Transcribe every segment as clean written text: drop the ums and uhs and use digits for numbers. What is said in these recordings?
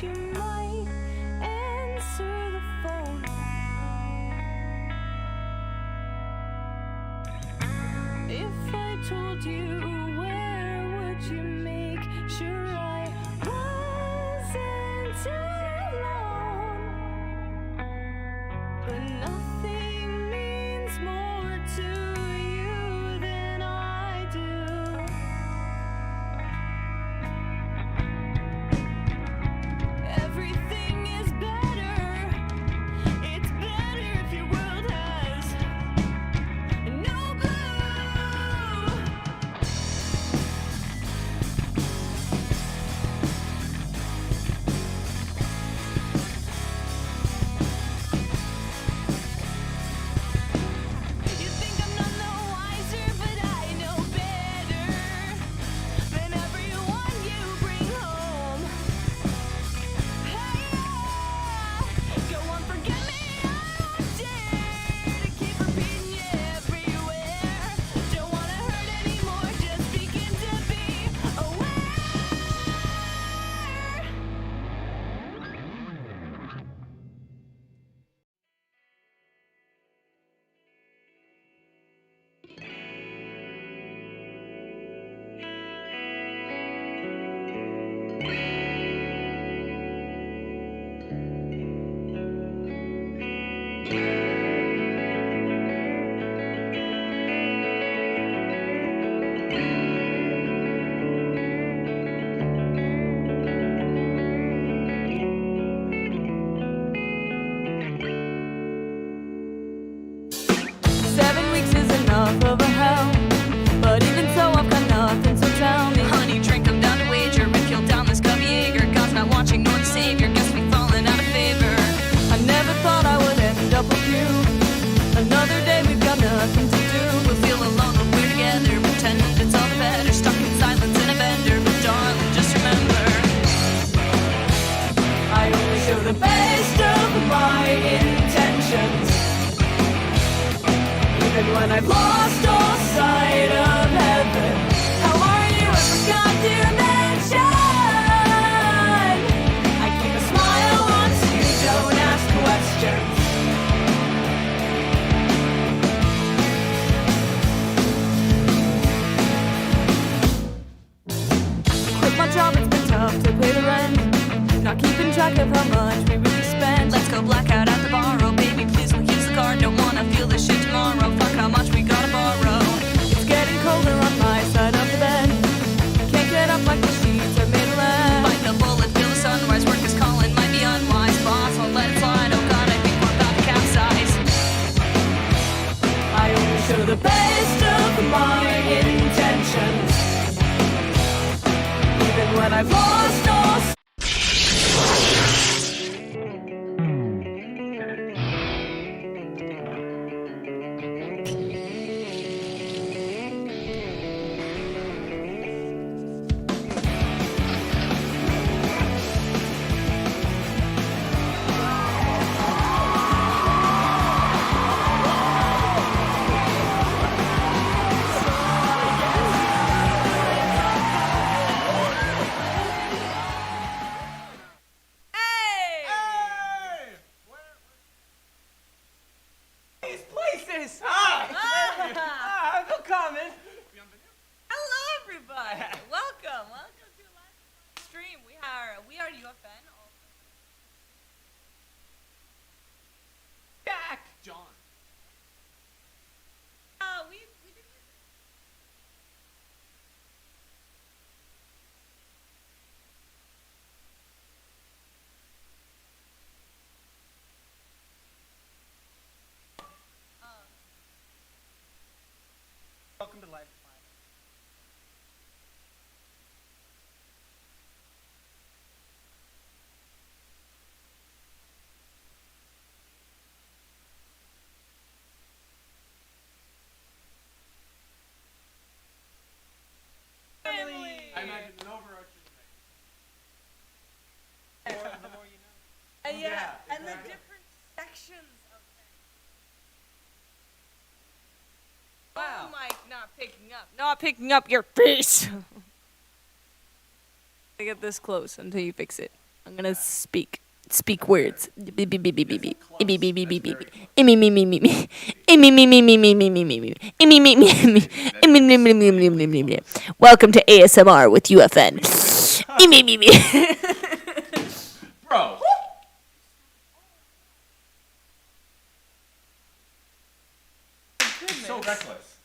you might answer the phone. If I told you, where would you make sure I wasn't alone? But nothing means more to you than I do. Everything is better. It's better if your world has no blue. You think I'm none the wiser, but I know better than everyone you bring home. Hey, go on, forget me, I won't dare to keep repeating you everywhere. Don't wanna hurt anymore, just begin to be aware. Seven weeks is enough of a hell, but even so I've got nothing, so tell me. Honey, drink them down to wager and kill down this cubby Jaeger. God's not watching nor the savior, guess we falling out of favor. I never thought I would end up with you. Another day we've got nothing to do. We'll feel alone when we're together, pretend it's all the better. Stuck in silence in a bender, but darling, just remember, I only show the best of my intentions. Even when I've lost all sight of heaven. How are you? I forgot to mention I keep a smile once you don't ask questions. Quit my job, it's been tough to pay the rent. Not keeping track of how much we really spend. Let's go blackout at the bar, oh baby, please don't use the card. Don't wanna feel this shit tomorrow. Fuck how much we gotta borrow. It's getting colder on my side of the bed. Can't get up like the sheets are made of lead. Bite the bullet, feel the sunrise. Work is calling, might be unwise. Boss won't let it slide. Oh God, I think we're about to capsize. I only show the best of my intentions. Even when I've lost all. Hello, everybody. Welcome to a live stream. We are UFN. Back, John. We did. Welcome to Live. I imagine an overarching thing. The more you know. And Yeah, and the exactly. different sections of things. Wow. Oh, Mike, not picking up your face. I get this close until you fix it. I'm gonna speak words. Welcome to ASMR with UFN. Bro. So reckless.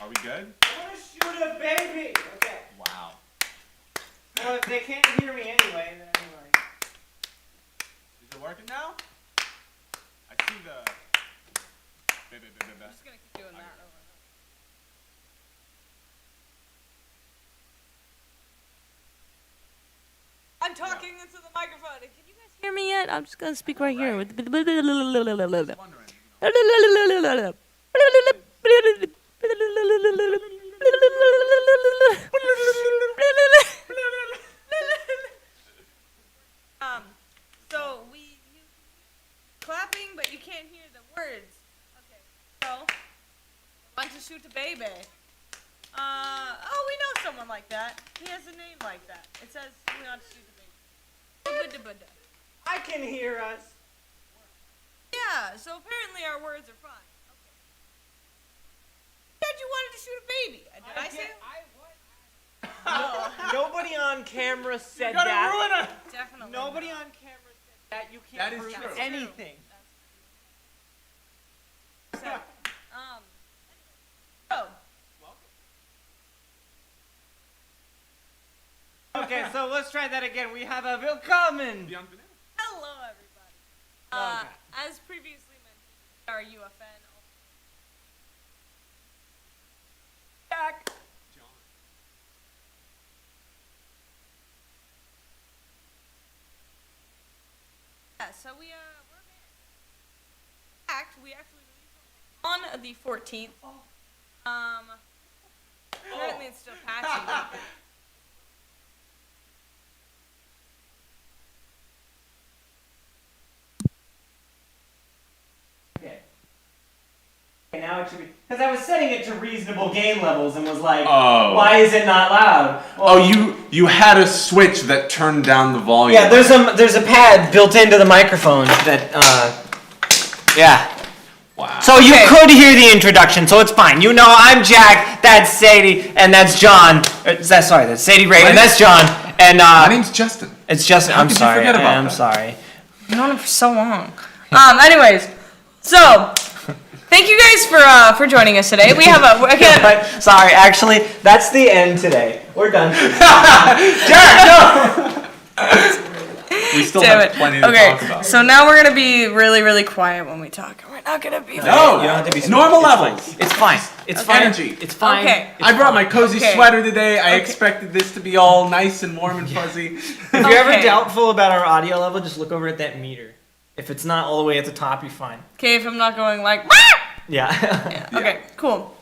Are we good? I want to shoot a baby. Okay. Wow. Well, if they can't hear me anyway, then anyway. Is it working now? I see the. I'm just gonna keep doing that. I'm talking into the microphone. Can you guys hear me yet? I'm just gonna speak right here. So we clapping, but you can't hear the words. Okay. So want to shoot a baby. Oh, we know someone like that. He has a name like that. It says we want to shoot a baby. I can hear us. Yeah, so apparently our words are fine. Okay. You said you wanted to shoot a baby. Did I say it? Nobody on camera said Gotta that. ruin it. Definitely. Nobody not. on camera said that. You can't That is prove true. anything. Oh. Okay, so let's try that again. We have a willkommen. Beyond banana. Hello, everybody. Okay. As previously mentioned, our UFN. Jack. Yeah, so we're back. We actually released on the 14th. Apparently it's still patchy. Okay. Now it should be, because I was setting it to reasonable gain levels and was like, Oh. why is it not loud? Well, Oh, you had a switch that turned down the volume. yeah, there's a pad built into the microphone that yeah. Wow. So you could hear the introduction, so it's fine. You know, I'm Jack, that's Sadie, and that's John. That's Sadie Ray, and that's John. And My name's Justin. it's Justin. How I'm could you sorry. forget about I'm that? sorry. I've known him for so long. Anyways, so thank you guys for joining us today. We have again. Sorry, actually, that's the end today. We're done. Jack, no. We still Damn have it. plenty to Okay, talk about. so now we're gonna be really, really quiet when we talk. We're not gonna be. No, You don't have to be normal it's levels. fine. It's fine. It's Okay. fine. Energy. It's fine. Okay. It's I brought my fine. cozy Okay. sweater today. I Okay. expected this to be all nice and warm and fuzzy. If you're ever Okay. doubtful about our audio level, just look over at that meter. If it's not all the way at the top, you're fine. Okay, if I'm not going like. Yeah. Yeah. Okay. Cool.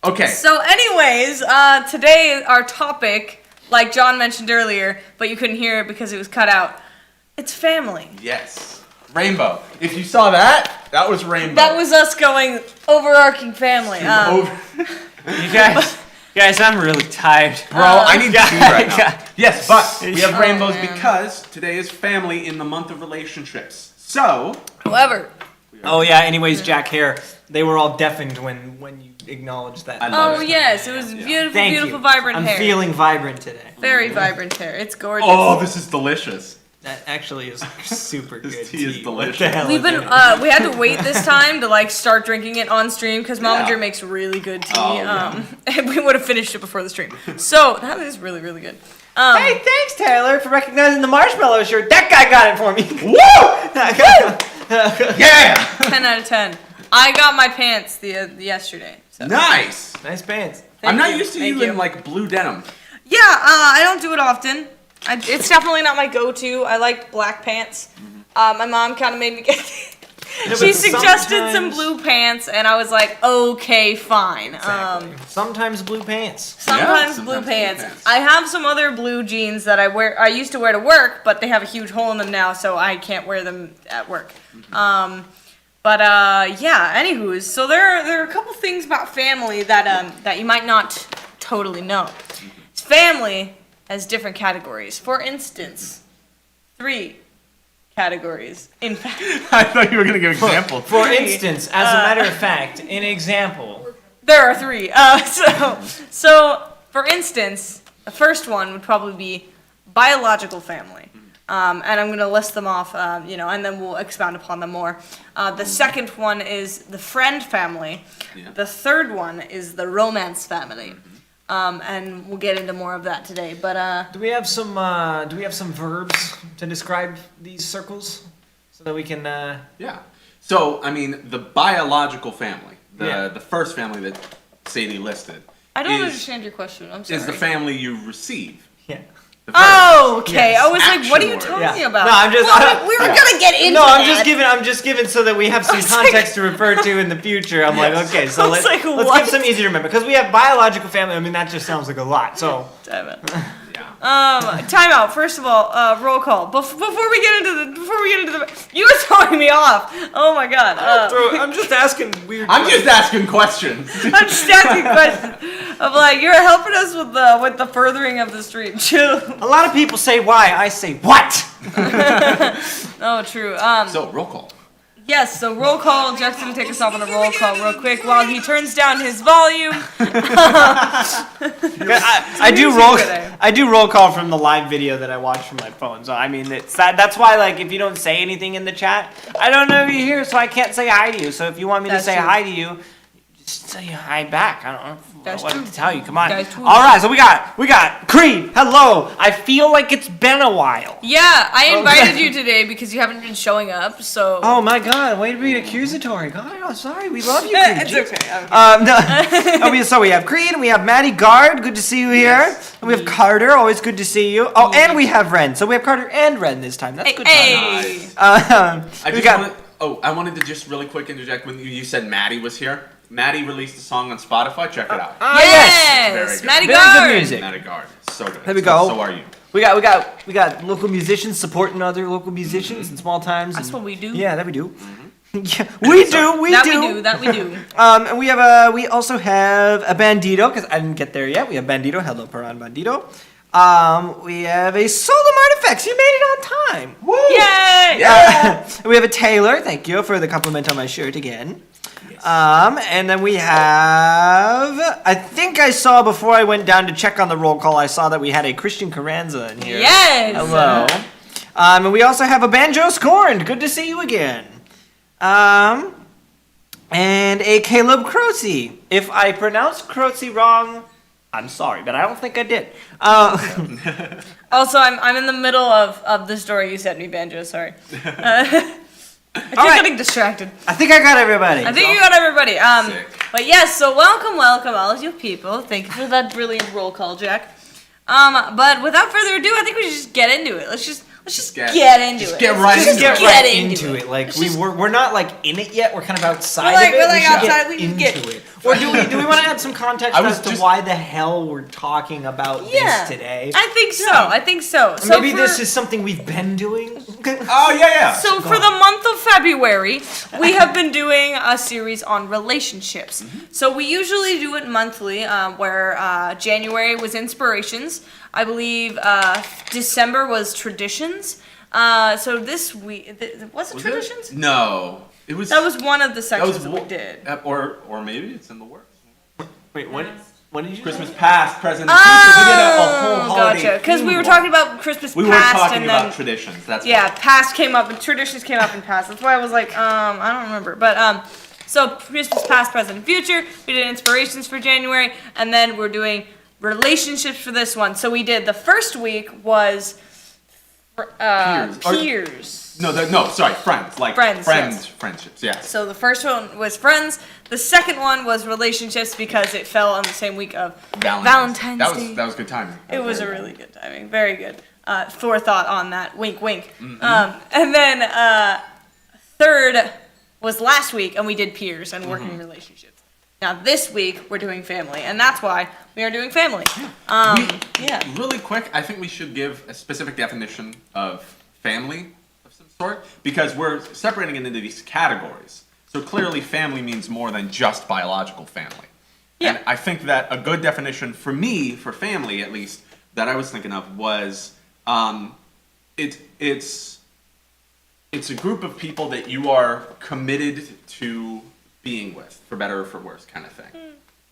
Okay. So, anyways, today our topic, like John mentioned earlier, but you couldn't hear it because it was cut out. It's family. Yes. Rainbow. If you saw that, that was rainbow. That was us going overarching family. Over. You guys, I'm really tired. Bro, I need God, food right now. God. Yes, but we have Oh, rainbows man. because today is family in the month of relationships. So. However. Oh yeah. Anyways, Jack here. They were all deafened when you acknowledged that. I love Oh it. yes, it was beautiful, Thank beautiful, you. vibrant I'm hair. feeling vibrant today. Very vibrant hair. It's gorgeous. Oh, this is delicious. That actually is super good. This tea is What delicious. the hell We've is been it? we had to wait this time to like start drinking it on stream because Yeah. Momager makes really good tea. Oh, yeah. And we would have finished it before the stream. So that is really, really good. Hey, thanks Taylor for recognizing the marshmallow shirt. That guy got it for me. Woo! Yeah! 10 out of 10. I got my pants the yesterday. So. Nice. Nice pants. Thank I'm not you, used to thank you in like blue denim. Yeah, I don't do it often. It's definitely not my go-to. I like black pants. My mom kind of made me get. but She suggested some sometimes- blue pants, and I was like, okay, fine. Exactly. Sometimes blue pants. Sometimes Yeah, blue sometimes blue pants. pants. I have some other blue jeans that I wear. I used to wear to work, but they have a huge hole in them now, so I can't wear them at work. Yeah. Anywho's, so there are a couple things about family that that you might not totally know. Family has different categories. For instance, 3 categories. In fact, I thought you were gonna give examples. For instance, as a matter of fact, an example. there are 3. So for instance, the first one would probably be biological family. And I'm going to list them off, and then we'll expound upon them more. The second one is the friend family. Yeah. The third one is the romance family. And we'll get into more of that today. But Do we have some verbs to describe these circles so that we can? Yeah. So, I mean, the biological family, Yeah. the first family that Sadie listed, I don't is, understand your question. I'm sorry. is the family you receive. Yeah. The first. Oh, okay. Yes. I was like, what are you Action talking Yeah. about? No, I'm just- Well, we were Yeah. gonna get into No, that. I'm just giving so that we have some was like- context to refer to in the future. I'm like, okay, so I was let's like, give what? some easy to remember because we have biological family. I mean, that just sounds like a lot. So Damn it. Yeah. Time out. First of all, roll call. Before we get into the, you were throwing me off. Oh my god. I'm just asking weird. I'm just asking questions. I'm just asking questions. I'm like, you're helping us with the furthering of the stream. Chill. A lot of people say why. I say what? Oh, true. So, roll call. Yes. So roll call. Jeff's gonna take us off on a roll call real quick while he turns down his volume. I do roll call from the live video that I watch from my phone. So I mean, it's that's why like if you don't say anything in the chat, I don't know you're here, so I can't say hi to you. So if you want me That's to say true. hi to you, just say hi back. I don't know That's what true. to tell you. Come on. That's true. All right, so we got Creed. Hello. I feel like it's been a while. Yeah, I invited Okay. you today because you haven't been showing up. So. Oh my God! Way to be accusatory. God, I'm sorry. We love you, Eh, Creed. it's okay. No. So we have Creed, and we have Maddie Guard. Good to see you here. And we have Carter. Always good to see you. Oh, and we have Ren. So we have Carter and Ren this time. That's good. Hey. Time. I wanted to just really quick interject when you said Maddie was here. Maddie released a song on Spotify. Check it out. Yes, Very good. Maddie Very good Guard. music. Maddie Guard. So good. There we go. So are you. We got local musicians supporting other local musicians in small towns. That's and- what we do. Yeah, that we do. Yeah, we do. We That do. we do. That we do. And we also have a Bandito because I didn't get there yet. We have Bandito. Hello, Paran Bandito. We have a Solemn Artifacts. You made it on time. Woo! Yay! Yeah. We have a Taylor. Thank you for the compliment on my shirt again. And then we have. I think I saw before I went down to check on the roll call. I saw that we had a Christian Carranza in here. Yes. Hello. And we also have a Banjo Scorned. Good to see you again. And a Caleb Croce. If I pronounced Croce wrong, I'm sorry, but I don't think I did. Also, I'm in the middle of the story you sent me, Banjo. Sorry. I keep right. getting distracted. I think I got everybody. I think you got everybody. Sick. But yes, so welcome, all of you people. Thank you for that brilliant roll call, Jack. But without further ado, I think we should just get into it. Let's just get into it. get right Let's into just it. Get right into into it. Like Let's just- we're not like in it yet. We're kind of outside We're like- of it. we're like we should outside, get we can into get- it. Or do we want to add some context I was as to just- why the hell we're talking about Yeah. this today? I think so. Yeah. I think so. Or So maybe for- this is something we've been doing. Oh yeah. So for the month of February, we have been doing a series on relationships. So we usually do it monthly, where January was inspirations. I believe December was traditions. So this week, was it traditions? No. It was. That was one of the that sections was that we did. Or maybe it's in the works. Wait, when did you? Christmas past, present, and future. We did a whole holiday. Gotcha. Because we were theme talking about Christmas one. We past were talking and about then traditions. That's yeah, past came up and traditions came up in past. That's why I was like, I don't remember. But so Christmas past, present, and future. We did inspirations for January, and then we're doing relationships for this one. So we did the first week was peers. Sorry, friends. Like Friends, yes. friendships. Yes. So the first one was friends. The second one was relationships because it fell on the same week of Valentine's Day. That was good timing. It was a really good timing. Very good. Forethought on that. Wink, wink. And then third was last week, and we did peers and working relationships. Now this week we're doing family, and that's why we are doing family. Yeah. Really quick, I think we should give a specific definition of family of some sort because we're separating it into these categories. So clearly, family means more than just biological family. Yeah. And I think that a good definition for me, for family at least, that I was thinking of was it's a group of people that you are committed to being with, for better or for worse, kind of thing.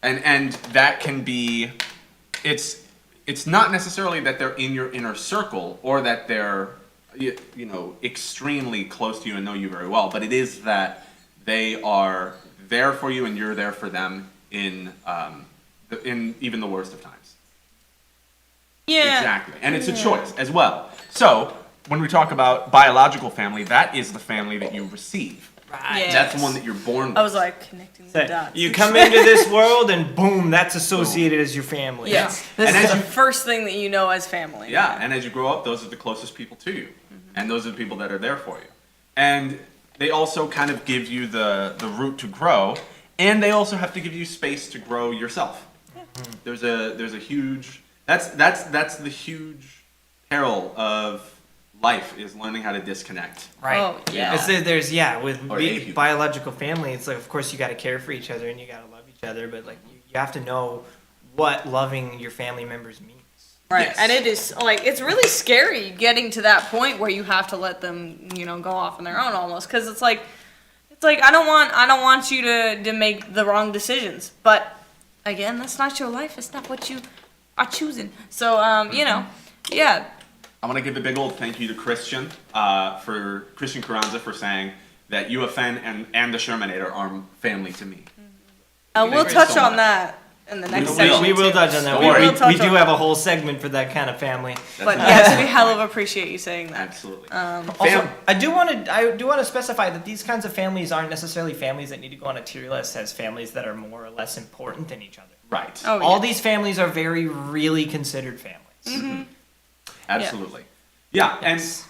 And that can be, it's not necessarily that they're in your inner circle or that they're extremely close to you and know you very well, but it is that they are there for you and you're there for them in even the worst of times. Yeah. Exactly. And it's a choice as well. So when we talk about biological family, that is the family that you receive. Right. Yeah. That's the one that you're born with. I was like connecting the So dots. you come into this world and boom, that's associated as your family. Yes. And This as is the you- first thing that you know as family. Yeah, and as you grow up, those are the closest people to you. And those are the people that are there for you. And they also kind of give you the route to grow, and they also have to give you space to grow yourself. There's a huge that's the huge peril of life, is learning how to disconnect. Right. Oh, yeah. There's with Or a human. biological family, it's like, of course you got to care for each other and you got to love each other, but like you have to know what loving your family members means. Right. Yes. And it is like, it's really scary getting to that point where you have to let them, go off on their own almost. Cause it's like, I don't want you to make the wrong decisions. But again, that's not your life. It's not what you are choosing. So, yeah. I want to give a big old thank you to Christian Carranza for saying that UFN and the Shermanator are family to me. We'll Thank you touch so on much. that in the next will. section. We will too. touch on that. Don't We, worry. we, will touch we do on- have a whole segment for that kind of family. But That's yes, we hell of appreciate you saying that. Absolutely. Also, I do want to specify that these kinds of families aren't necessarily families that need to go on a tier list as families that are more or less important than each other. Right. Oh, All yeah. these families are really considered families. Absolutely. Yeah, and Yes.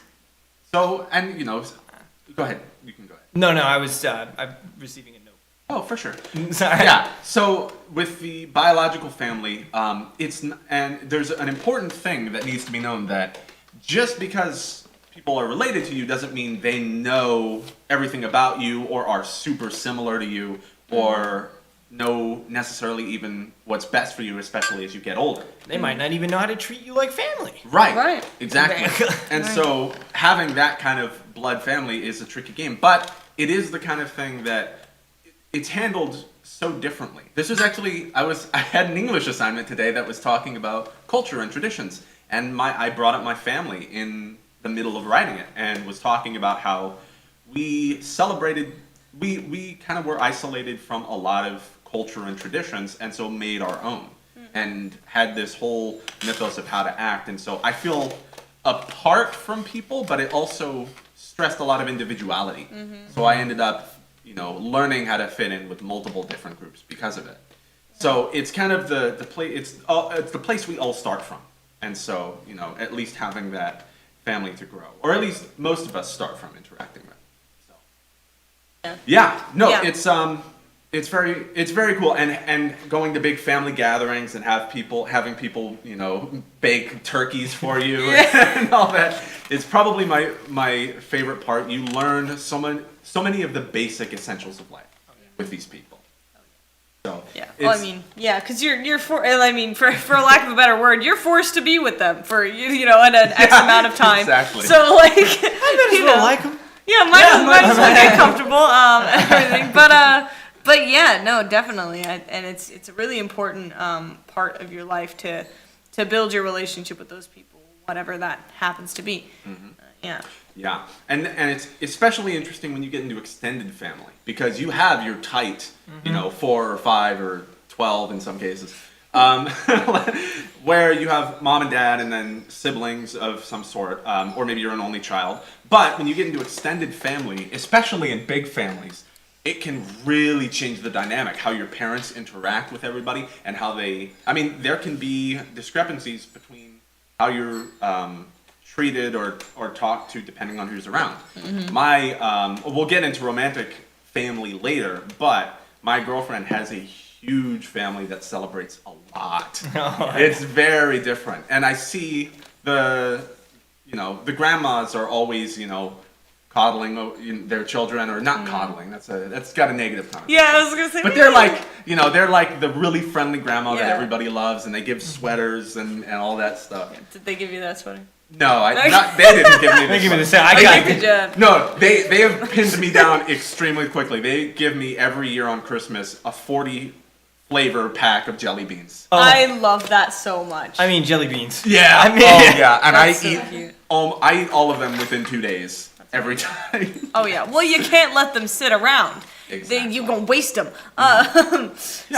so, and go ahead. You can go ahead. No, I was I'm receiving a note. Oh, for sure. Sorry. Yeah. So with the biological family, and there's an important thing that needs to be known, that just because people are related to you doesn't mean they know everything about you or are super similar to you or know necessarily even what's best for you, especially as you get older. They might not even know how to treat you like family. Right. Right. Exactly. And so having that kind of blood family is a tricky game, but it is the kind of thing that it's handled so differently. This was actually, I had an English assignment today that was talking about culture and traditions, and I brought up my family in the middle of writing it and was talking about how we celebrated, we kind of were isolated from a lot of culture and traditions, and so made our own and had this whole mythos of how to act. And so I feel apart from people, but it also stressed a lot of individuality. So I ended up learning how to fit in with multiple different groups because of it. So it's kind of the place, it's the place we all start from. And so, at least having that family to grow, or at least most of us start from interacting with. So yeah, no, Yeah. it's very cool, and going to big family gatherings and having people bake turkeys for you and all that. It's probably my favorite part. You learn so many of the basic essentials of life with these people. So Yeah. Well, because you're for lack of a better word, you're forced to be with them for in an X amount of time. Exactly. So like, I might like them. Yeah, might as well get comfortable and everything. But yeah, no, definitely, and it's a really important part of your life to build your relationship with those people, whatever that happens to be. Yeah. Yeah, and it's especially interesting when you get into extended family, because you have your tight, 4 or 5 or 12 in some cases, where you have mom and dad and then siblings of some sort, or maybe you're an only child. But when you get into extended family, especially in big families, it can really change the dynamic, how your parents interact with everybody and how there can be discrepancies between how you're treated or talked to depending on who's around. We'll get into romantic family later, but my girlfriend has a huge family that celebrates a lot. It's very different, and I see the grandmas are always coddling their children, or not coddling. That's got a negative connotation. Yeah, I was gonna say. But they're like, they're like the really friendly grandma that Yeah. everybody loves, and they give sweaters and all that stuff. Did they give you that sweater? No, they didn't give me They this. give me the sweater. same. I They got give it. Good job. No, they have pinned me down extremely quickly. They give me every year on Christmas a 40 flavor pack of jelly beans. Oh, I love that so much. I mean jelly beans. Yeah. I mean- oh yeah, and That's I so eat cute. I eat all of them within 2 days every time. Oh yeah. Well, you can't let them sit around. Exactly. You're gonna waste them. Yeah.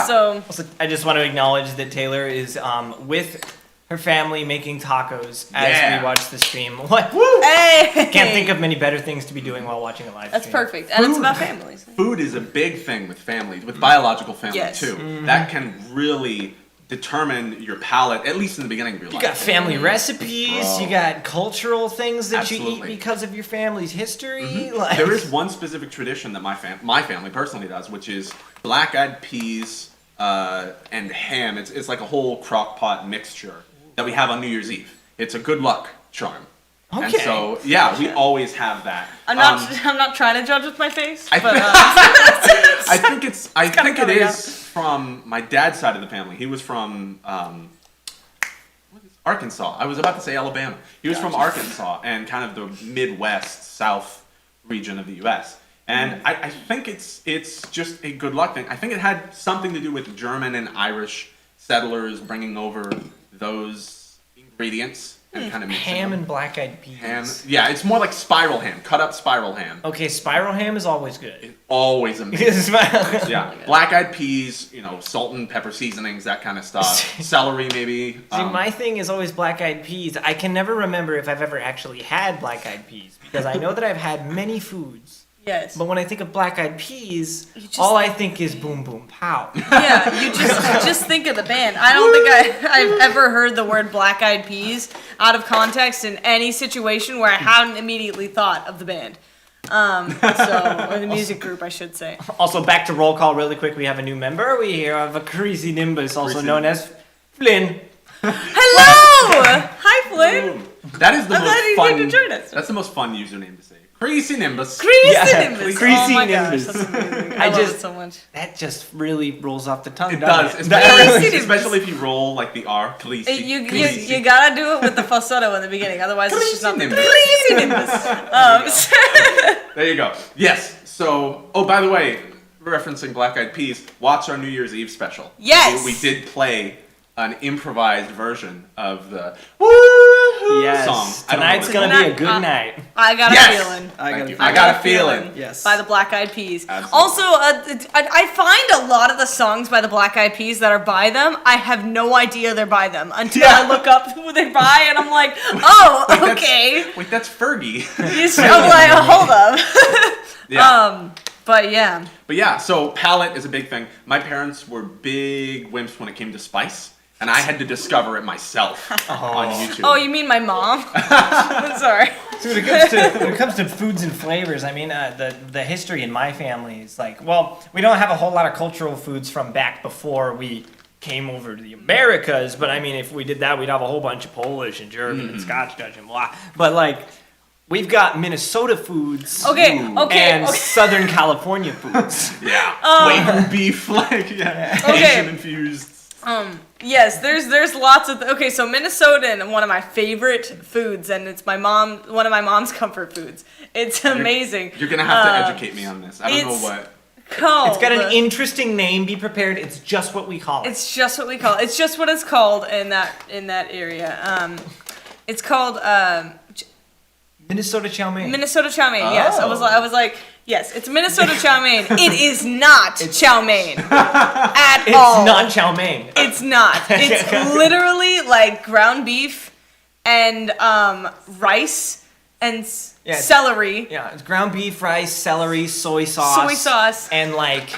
So Also, I just want to acknowledge that Taylor is with her family making tacos as Yeah. we watch the stream. What? hey, Can't think of many better things to be doing while watching a live That's stream. perfect, and it's about families. Food is a big thing with families, with biological family Yes. too. That can really determine your palate, at least in the beginning of your You life. got family recipes. Bro. You got cultural things that you Absolutely. eat because of your family's history. Like, There is one specific tradition that my family personally does, which is black-eyed peas and ham. It's like a whole crock pot mixture that we have on New Year's Eve. It's a good luck charm. And Okay. so, yeah, we always have that. I'm not trying to judge with my face, I but I think it coming is from my dad's side of the family. He was from Arkansas. I was about to say Alabama. He was from Arkansas and kind of the Midwest, South region of the U.S. And I think it's just a good luck thing. I think it had something to do with German and Irish settlers bringing over those ingredients and kind of mixing ham them. and black-eyed peas. Ham. Yeah, it's more like spiral ham, cut up spiral ham. Okay, spiral ham is always good. Always amazing. Yeah. Yeah, black-eyed peas, salt and pepper seasonings, that kind of stuff. Celery, maybe. See, my thing is always black-eyed peas. I can never remember if I've ever actually had black-eyed peas because I know that I've had many foods. yes. But when I think of black-eyed peas, just- all I think is boom, boom, pow. Yeah, you just think of the band. I don't think I've ever heard the word Black Eyed Peas out of context in any situation where I hadn't immediately thought of the band. Or the music group, I should say. Also, back to roll call really quick. We have a new member. We have a Creasy Nimbus, also Creasy known as Flynn. Hello! Hi, Flynn. That is the I'm glad most you fun. came to join us. That's the most fun username to say. Creasy Nimbus. Creasy Yeah, Nimbus. Creasy Oh my Nimbus. gosh, that's amazing. I I love just- it so much. That just really rolls off the tongue. It doesn't does, That especially, really- especially if you roll like the R. Creasy. You gotta do it with the falsetto in the beginning, otherwise it's just not the Creasy Creasy Nimbus. There you go. Yes. So, by the way, referencing Black Eyed Peas, watch our New Year's Eve special. Yes! We did play an improvised version of the Woohoo Yes. song. I don't know Tonight's what gonna it's be a called. good night. I got a Yes! feeling. Thank you. I got a feeling. Yes. By the Black Eyed Peas. Absolutely. Also, I find a lot of the songs by the Black Eyed Peas that are by them, I have no idea they're by them until I look up who they're by, and I'm like, oh, Wait, okay. Wait, that's Fergie. I'm like, hold up. Yeah. But yeah. But yeah, so palate is a big thing. My parents were big wimps when it came to spice, and I had to discover it myself on YouTube. Oh, you mean my mom? I'm sorry. So when it comes to foods and flavors, I mean, the history in my family is like, well, we don't have a whole lot of cultural foods from back before we came over to the Americas, but I mean, if we did that, we'd have a whole bunch of Polish and German and Scotch, Dutch, and blah. But like, we've got Minnesota foods. Okay, And okay. Southern California foods. Yeah. Wagyu beef, like, Okay. Asian infused. Yes, there's lots of okay. So Minnesotan, one of my favorite foods, and it's one of my mom's comfort foods. It's amazing. You're gonna have to educate me on this. I don't know it's- what. Called. It's got an interesting name. Be prepared. It's just what we call it. It's just what we call it. It's just what it's called in that area. It's called Minnesota chow mein. Minnesota chow mein. Yes, I was Oh. like, yes, it's Minnesota chow mein. It is not chow mein at It's all. not chow mein. It's not. It's literally like ground beef and rice and Yeah. celery. Yeah, it's ground beef, rice, celery, soy sauce. And like,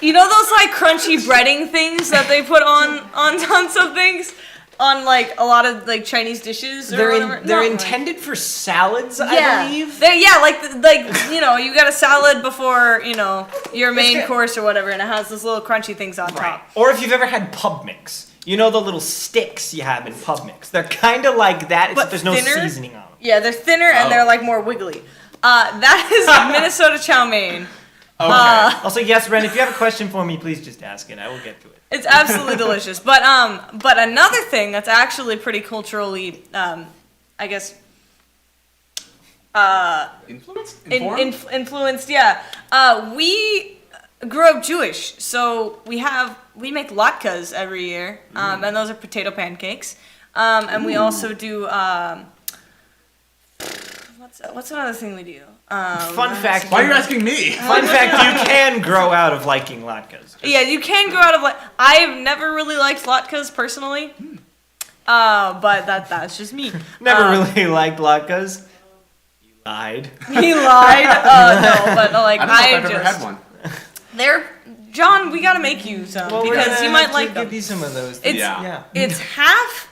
You know those like crunchy breading things that they put on some things? On like a lot of like Chinese dishes or whatever? they're No, intended for salads, I yeah. believe. Like you know, you got a salad before, you know, your main good. course or whatever, and it has those little crunchy things on top. Or if you've ever had pub mix. You know the little sticks you have in pub mix. They're kind of like that, But except there's no thinner? seasoning on them. Yeah, they're thinner Oh. and they're like more wiggly. That is Minnesota chow mein. Okay. Also, yes, Ren, if you have a question for me, please just ask it. I will get to it. It's absolutely delicious. But another thing that's actually pretty culturally, I guess, Influenced? Informed? influenced. Yeah. We grew up Jewish, so we make latkes every year, and those are potato pancakes. And we also do what's another thing we do? Fun fact. Why are you asking me? Fun fact, you can grow out of liking latkes. Yeah, you can grow out of I've never really liked latkes personally, but that's just me. Never really liked latkes. You lied. He lied. No, but like I don't know if I've ever just had one. they're John. We gotta make you some Well, we're because gonna you might have like to them. give you some of those. It's Yeah. it's half.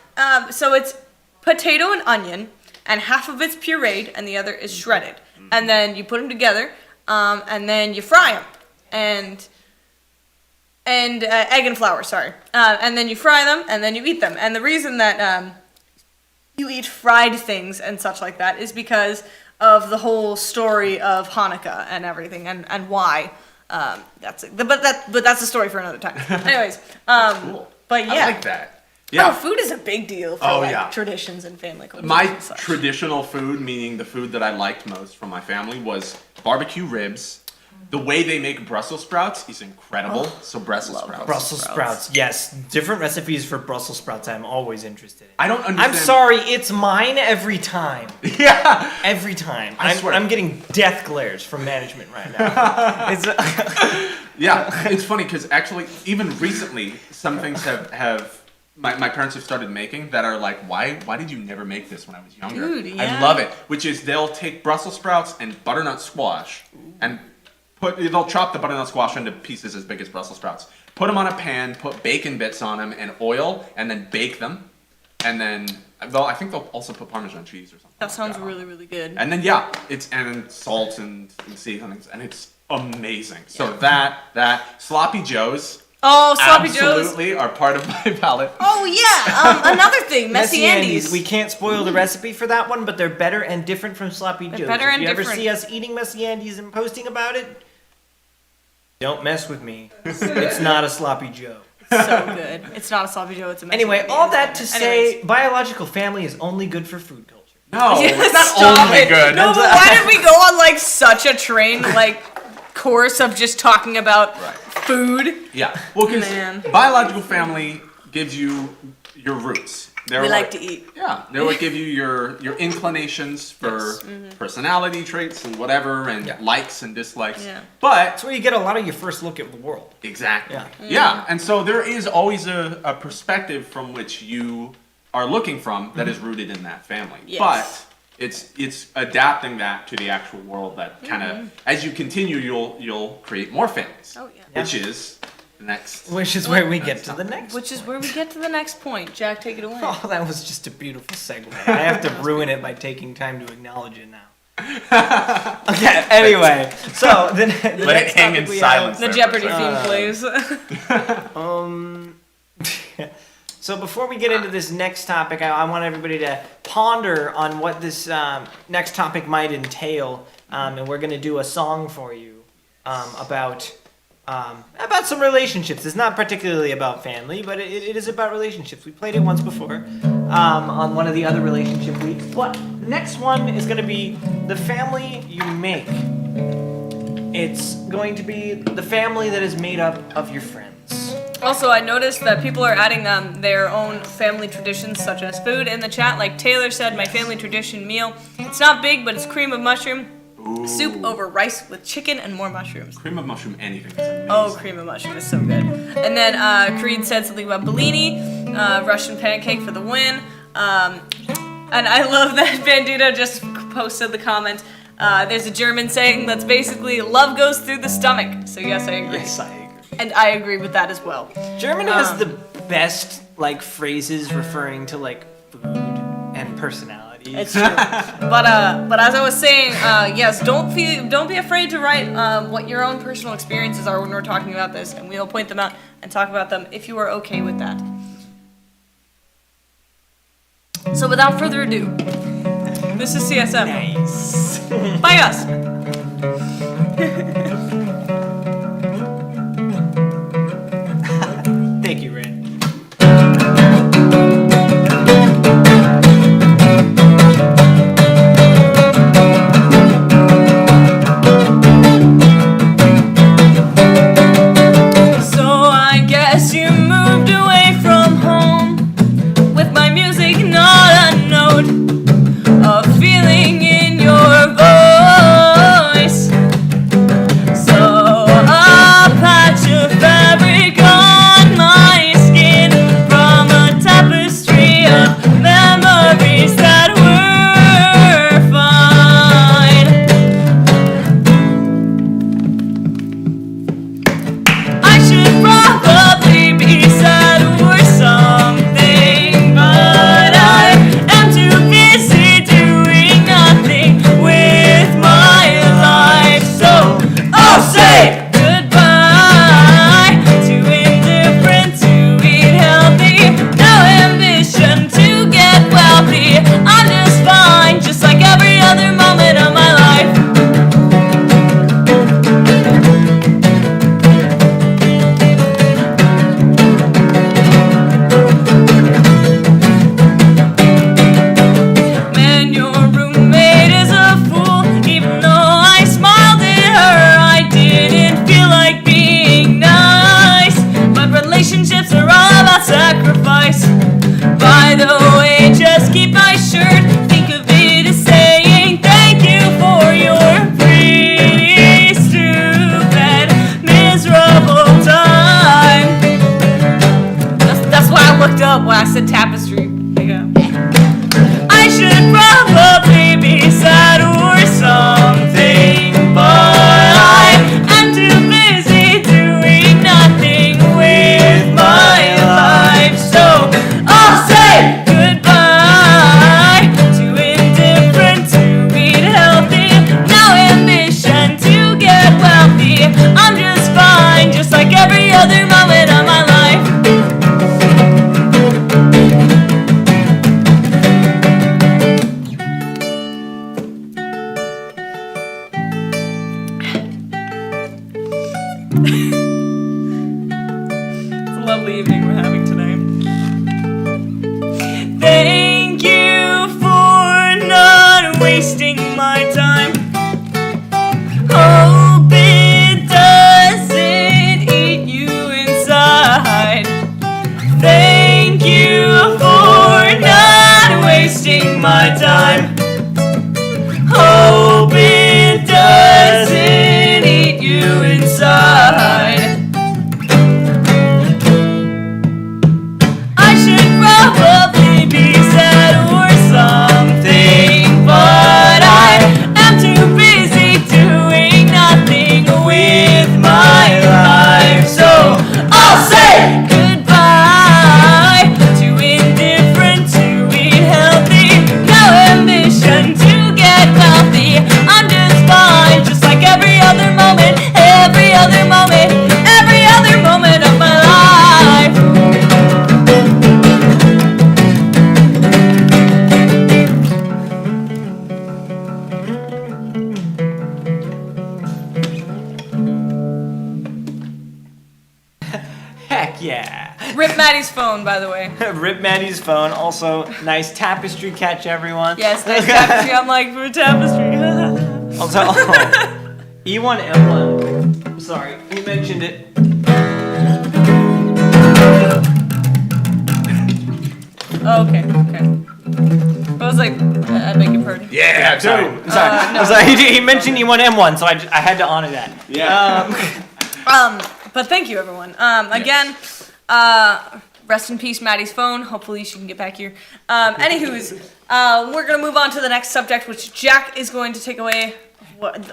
So it's potato and onion, and half of it's pureed, and the other is shredded. And then you put them together, and then you fry them, and egg and flour. Sorry, and then you fry them, and then you eat them. And the reason that you eat fried things and such like that is because of the whole story of Hanukkah and everything, and why. That's it. But that's a story for another time. Anyways, Cool. but yeah. I like that. Oh, Yeah. food is a big deal for Oh, like yeah. traditions and family culture. My and such. traditional food, meaning the food that I liked most from my family, was barbecue ribs. The way they make Brussels sprouts is incredible. So Brussels sprouts. Brussels sprouts, yes. Different recipes for Brussels sprouts I'm always interested in. I don't understand. I'm sorry, it's mine every time. Yeah. Every time. I swear. I'm getting death glares from management right now. Yeah. It's funny because actually, even recently, some things have my parents have started making that are like, why did you never make this when I was younger? Dude, yeah. I love it. Which is they'll take Brussels sprouts and butternut squash and they'll chop the butternut squash into pieces as big as Brussels sprouts. Put them on a pan, put bacon bits on them and oil, and then bake them. And then I think they'll also put Parmesan cheese or something. That like sounds really, really good. And then and salt and seasonings, and it's amazing. So that sloppy joes. Oh, sloppy joes. Absolutely are part of my palate. Oh yeah. Another thing, messy Andes. We can't spoil the recipe for that one, but they're better and different from sloppy joes. better if and you ever different. see us eating messy Andes and posting about it, don't mess with me. It's not a sloppy joe. So good. It's not a sloppy joe. It's a messy Anyway, Andes. all that to say, Anyways. biological family is only good for food culture. No, Yeah, it's not stop only it. good. No, but why did we go on like such a train course of just talking about food? Yeah. Well, because Man. biological family gives you your roots. They're We what- like to eat. Yeah, they would give you your inclinations for personality traits and whatever, and likes and dislikes. Yeah. But That's where you get a lot of your first look at the world. exactly. Yeah. Yeah, and so there is always a perspective from which you are looking from that is rooted in that family. Yes. But it's adapting that to the actual world that kind of as you continue you'll create more families. Oh yeah. Which is the next. Which is where we get to the next. Which is where we get to the next point. Jack, take it away. Oh, that was just a beautiful segue. I have to ruin it by taking time to acknowledge it now. Okay, anyway, so the Let it next hang topic in we silence. The there Jeopardy for a second. theme plays. So before we get into this next topic, I want everybody to ponder on what this next topic might entail, and we're going to do a song for you about some relationships. It's not particularly about family, but it is about relationships. We played it once before on one of the other relationship weeks, but the next one is going to be the family you make. It's going to be the family that is made up of your friends. Also, I noticed that people are adding their own family traditions, such as food, in the chat. Like Taylor said, my family tradition meal. It's not big, but it's cream of mushroom soup over rice with chicken and more mushrooms. Cream of mushroom anything is amazing. Oh, cream of mushroom is so good. And then Creed said something about Bellini, Russian pancake for the win. And I love that Bandito just posted the comment. There's a German saying that's basically love goes through the stomach. So yes, I agree. Yes, I agree. And I agree with that as well. German has the best phrases referring to food and personality. It's true. But as I was saying, yes, don't be afraid to write what your own personal experiences are when we're talking about this, and we'll point them out and talk about them if you are okay with that. So without further ado, This is CSM. Nice. By us. Thank you, Ren. So I guess you moved away from home with my music not a note of feeling in your voice. So a patch of fabric on my skin from a tapestry of memories that were fine. I should probably be sad or something, but I am too busy doing nothing with my life. So I'll say goodbye to indifference, to eat healthy, no ambition to get wealthy. I'm just fine, just like every other moment of my life. Man, your roommate is a fool. Even though I smiled at her, I didn't feel like being nice. But relationships are all about sacrifice. By the way, just keep my shirt. Think of it as saying thank you for your pretty, stupid, miserable time. That's why I looked up when I said tapestry. Yeah. I should probably be sad or something, but I am too busy doing nothing with my life. So I'll say goodbye to indifference, to eat healthy, no ambition to get wealthy. I'm just fine, just like every other moment of my life. It's a lovely evening we're having tonight. Thank you for not wasting my time. Hope it doesn't eat you inside. Thank you for not wasting my time. Hope it doesn't eat you inside. I should probably be sad or something, but I am too busy doing nothing with my life. So I'll say goodbye to indifference, to eat healthy, no ambition to get wealthy. I'm just fine, just like every other moment, every other moment, every other moment of my life. Heck yeah. Rip Maddie's phone, by the way. Rip Maddie's phone. Also, nice tapestry catch, everyone. Yes, nice tapestry. I'm like, for tapestry. Also, E1M1. Sorry, you mentioned it. Oh, okay. I was like, I beg your pardon. Yeah, sorry. Sorry. no. Sorry, he mentioned E1M1, so I had to honor that. Yeah. But thank you, everyone. Again, rest in peace, Maddie's phone. Hopefully she can get back here. Anywho's, we're gonna move on to the next subject, which Jack is going to take away. What?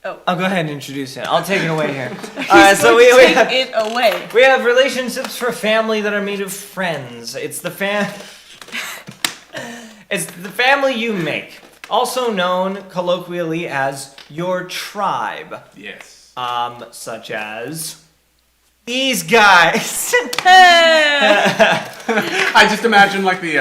Oh. I'll go ahead and introduce it. I'll take it away here. Alright, so we take have, it away. we have relationships for family that are made of friends. It's the family you make, also known colloquially as your tribe. Yes. Such as These guys. I just imagine like the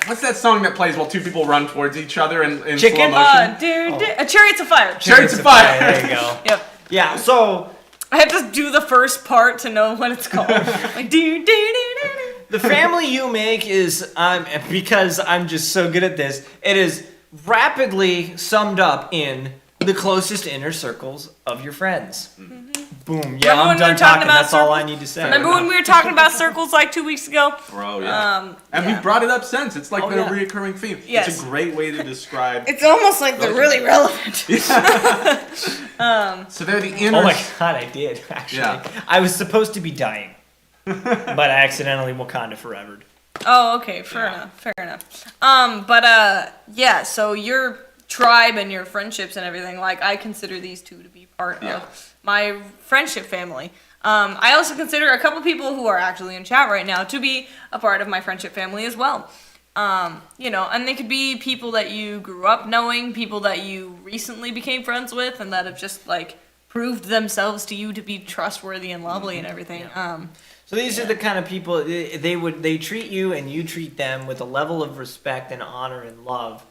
what's that song that plays while two people run towards each other in Chicken? slow motion? Chariots of Fire. Chariots of Fire. There you go. Yep. Yeah, so I have to do the first part to know what it's called. Like the family you make is, because I'm just so good at this, it is rapidly summed up in the closest inner circles of your friends. Boom. Yeah, Remember when I'm we done were talking talking. about That's all I circles? need to say. Remember when we were talking about circles like 2 weeks ago? Bro, yeah. And yeah. we've brought it up since. It's like been yeah. a reoccurring theme. Yes. It's a great way to describe. It's almost like they're really relevant. So they're the inner. Oh my god, I did, actually. Yeah. I was supposed to be dying, but I accidentally Wakanda forever'd. Oh, okay, fair enough. Yeah, so your tribe and your friendships and everything, like, I consider these two to be part of my friendship family. I also consider a couple people who are actually in chat right now to be a part of my friendship family as well. You know, and they could be people that you grew up knowing, people that you recently became friends with, and that have just, like, proved themselves to you to be trustworthy and lovely and everything. So these are the kind of people they treat you and you treat them with a level of respect and honor and love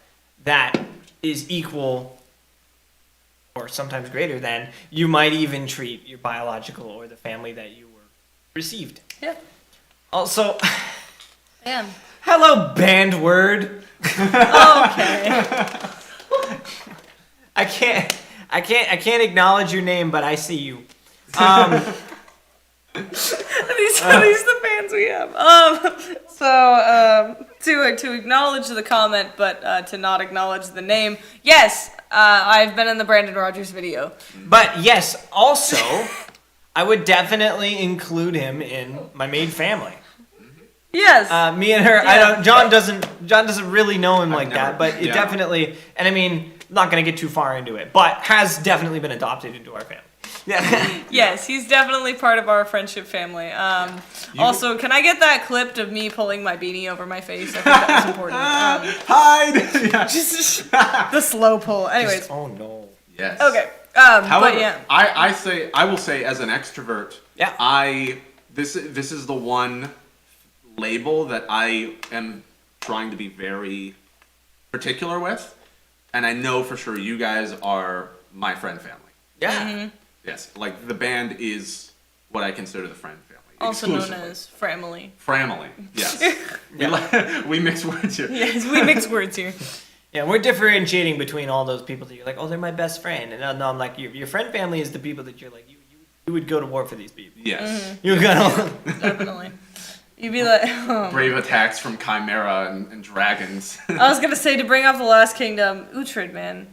that is equal or sometimes greater than you might even treat your biological or the family that you were received. Yeah. Also, Man. hello band word. Okay. I can't acknowledge your name, but I see you. These are the fans we have. To acknowledge the comment, but to not acknowledge the name. Yes, I've been in the Brandon Rogers video. But yes, also, I would definitely include him in my maid family. Yes. Me and her, I Yeah. don't. John doesn't really know him like never- that, but it yeah. definitely. And I mean, not gonna get too far into it, but has definitely been adopted into our family. Yeah. Yes, he's definitely part of our friendship family. Also, can I get that clipped of me pulling my beanie over my face? I think that was important. Hide. Yeah. Just the slow pull. Anyways. Oh no. Yes. Okay. However, But yeah. I will say as an extrovert, Yeah. this is the one label that I am trying to be very particular with, and I know for sure you guys are my friend family. Yeah. Mm-hmm. Yes, like the band is what I consider the friend family. Also known exclusively. as family. Family. Yes. We mix words here. Yes, we mix words here. Yeah, we're differentiating between all those people that you're like, oh, they're my best friend, and no, I'm like, your friend family is the people that you're like, you would go to war for these people. Yes. You're gonna. Definitely. You'd be like, Brave attacks from Chimera and dragons. I was gonna say, to bring up the Last Kingdom, Uhtred, man.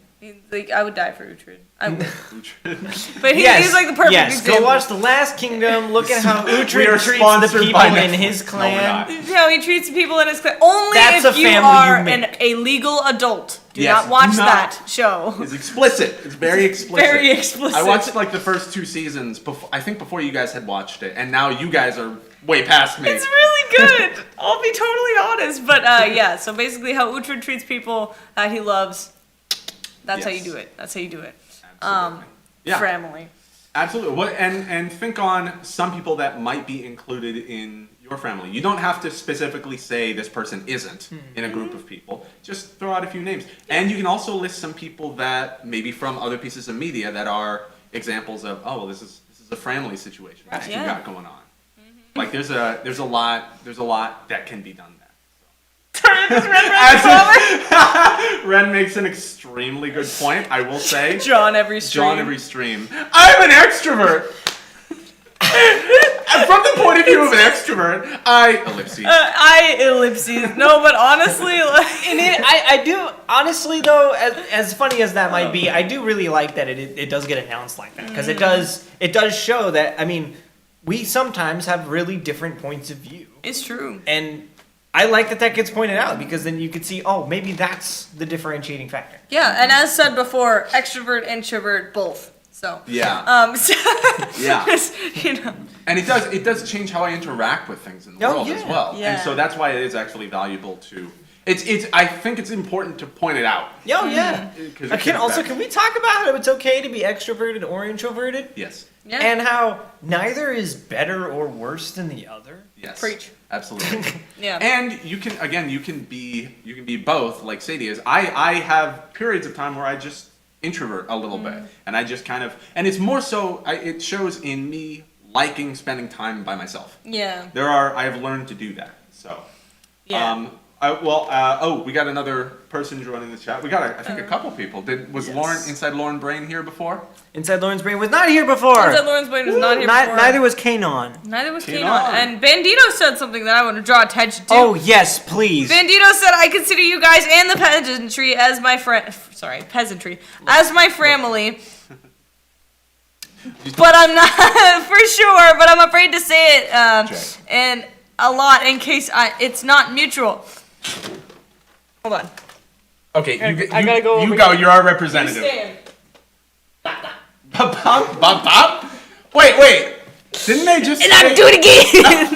Like, I would die for Uhtred. I would. But he's like the perfect example. Go watch The Last Kingdom. Look at how We are Uhtred treats the sponsored people by in Netflix. his No, we're not. clan. How he treats people in his clan. Only That's if a you family are you make. a legal adult. Do Yes, not watch do not. that show. It's explicit. It's very explicit. Very explicit. I watched like the first 2 seasons before you guys had watched it, and now you guys are way past me. It's really good. I'll be totally honest. But yeah, so basically how Uhtred treats people that he loves, that's how you Yes. do it. That's how you do it. Absolutely. Yeah. Family. Absolutely. What and think on some people that might be included in your family. You don't have to specifically say this person isn't in a group of people. Just throw out a few names. And you can also list some people that maybe from other pieces of media that are examples of, oh, well, this is a family situation that you Yeah. got going on. Like there's a lot that can be done there. Ren makes an extremely good point, I will say. John every stream. I'm an extrovert! And from the point of view of an extrovert, I ellipses. No, but honestly, like, I do honestly though, as funny as that might be, I do really like that it does get announced like that because it does show that we sometimes have really different points of view. it's true. And I like that gets pointed out because then you could see, oh, maybe that's the differentiating factor. Yeah, and as said before, extrovert, introvert, both. So Yeah. Yeah. You know. And it does change how I interact with things in the Oh, world yeah. as well. Yeah. And so that's why it is actually valuable to I think it's important to point it out. Oh yeah. 'Cause it Can we talk about how it's okay to be extroverted or introverted? Yes. Yeah. And how neither is better or worse than the other? Yes. Preach. Absolutely. Yeah. And you can be both, like Sadie is. I have periods of time where I just introvert a little bit, and I just kind of, and it's more so it shows in me liking spending time by myself. Yeah. I have learned to do that. So. Yeah. We got another person joining the chat. We got, I think, a couple people. Was Yes. Inside Lauren Brain here before? Inside Lauren's brain was not here before. Inside Lauren's brain was not here before. Neither was Kanon. Neither was Kanon. Kanon. And Bandito said something that I want to draw attention to. Oh yes, please. Bandito said, I consider you guys and the peasantry as my as my family. But I'm not, for sure, but I'm afraid to say it, and a lot in case it's not mutual. Hold on. Okay, I gotta go You over go. here. You're our representative. Stand. Bop. Wait. Didn't they just? And I'm doing it again.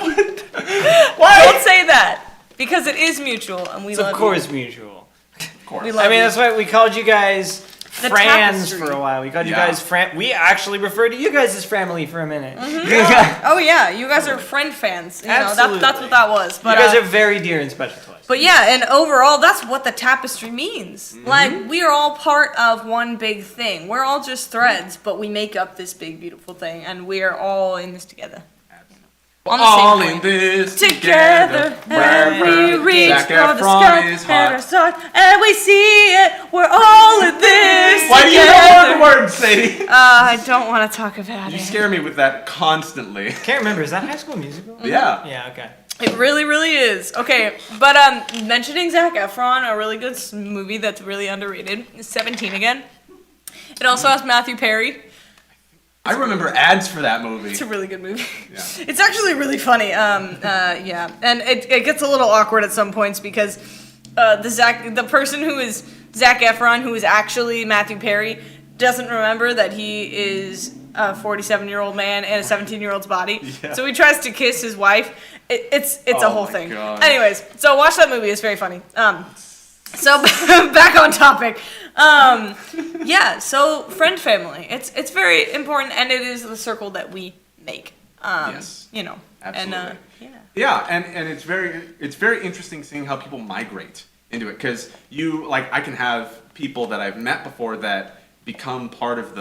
What? Don't say that, because it is mutual, and we It's love of course mutual. Of course. We love I mean, you. that's why we called you guys The Frans tapestry. for a while. We called you Yeah. guys We actually referred to you guys as family for a minute. Oh yeah, you guys are friend fans. You know, Absolutely. that's what that was. But you guys are very dear and special to us. But yeah, and overall, that's what the tapestry means. Like, we are all part of one big thing. We're all just threads, but we make up this big, beautiful thing, and we are all in this together. On the All same in point. this Together, and we reach Zac for the Efron sky, is and our hot. stars, and we see it. We're all in this Why do you together. know all the words, Sadie? I don't want to talk about You it. scare me with that constantly. Can't remember. Is that High School Musical? Yeah. Yeah. Okay. It really, really is. Okay, but mentioning Zac Efron, a really good movie that's really underrated, is 17 again. It also has Matthew Perry. I remember ads for that movie. It's a really good movie. Yeah. It's actually really funny. Yeah, and it gets a little awkward at some points because the person who is Zac Efron, who is actually Matthew Perry, doesn't remember that he is a 47-year-old man in a 17-year-old's body. Yeah. So he tries to kiss his wife. It's a Oh whole my thing. God. Anyways, so watch that movie. It's very funny. So back on topic. Yeah, so friend family. It's very important, and it is the circle that we make. Yes. You know. Absolutely. And yeah. Yeah, and it's very interesting seeing how people migrate into it, because I can have people that I've met before that become part of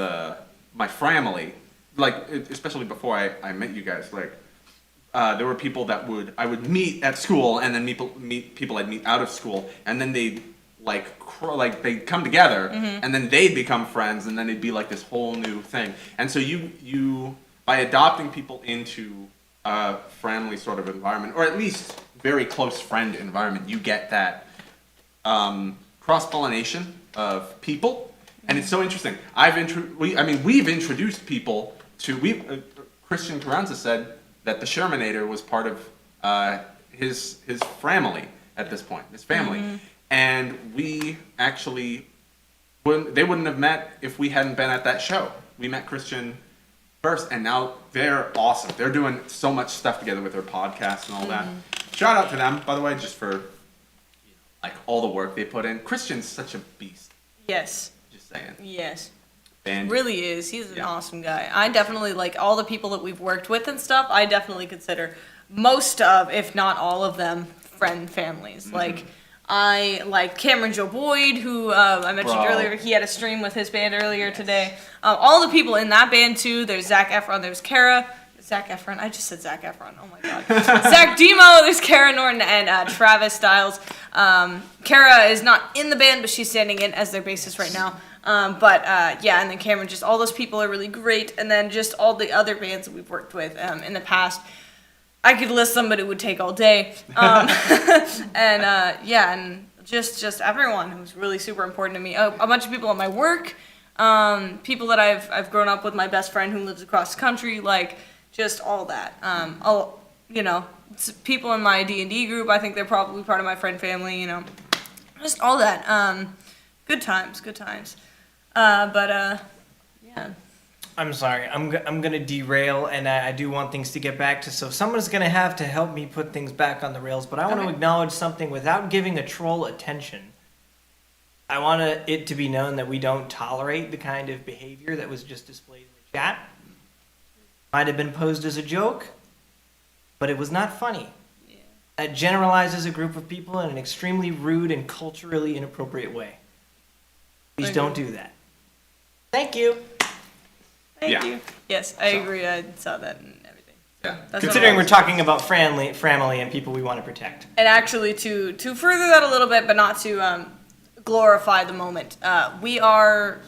my family, like especially before I met you guys. Like there were people that I would meet at school, and then meet people I'd meet out of school, and then they'd they'd come together, and then they'd become friends, and then it'd be like this whole new thing. And so you by adopting people into a friendly sort of environment, or at least very close friend environment, you get that cross-pollination of people, and it's so interesting. We've introduced people to. Christian Carranza said that the Shermanator was part of his family at this point, his family, and we actually they wouldn't have met if we hadn't been at that show. We met Christian first, and now they're awesome. They're doing so much stuff together with their podcast and all that. Shout out to them, by the way, just for all the work they put in. Christian's such a beast. Yes. Just saying. Yes. And Really is. He's an Yeah. awesome guy. I definitely like all the people that we've worked with and stuff. I definitely consider most of, if not all of them, friend families. Like I like Cameron Joe Boyd, who I mentioned Bro. earlier. He had a stream with his band earlier today. All the people in that band too. There's Zac Efron. There's Kara. Zac Efron. I just said Zac Efron. Oh my god. Zach Demo. There's Kara Norton and Travis Styles. Kara is not in the band, but she's standing in as their bassist right now. Yeah, and then Cameron. Just all those people are really great. And then just all the other bands that we've worked with in the past. I could list them, but it would take all day. And just everyone who's really super important to me. A bunch of people at my work, people that I've grown up with. My best friend who lives across the country, just all that. People in my D&D group. I think they're probably part of my friend family. Just all that. Good times. Yeah. I'm sorry. I'm gonna derail, and I do want things to get back to. So someone's gonna have to help me put things back on the rails. But I want to acknowledge something without giving a troll attention. I want it to be known that we don't tolerate the kind of behavior that was just displayed in the chat. Might have been posed as a joke, but it was not funny. Yeah. It generalizes a group of people in an extremely rude and culturally inappropriate way. Please don't do that. Thank you. Thank you. Yes, I agree. I saw that and everything. Yeah. That's Considering we're talking about family and people we want to protect. And actually, to further that a little bit, but not to glorify the moment, we are.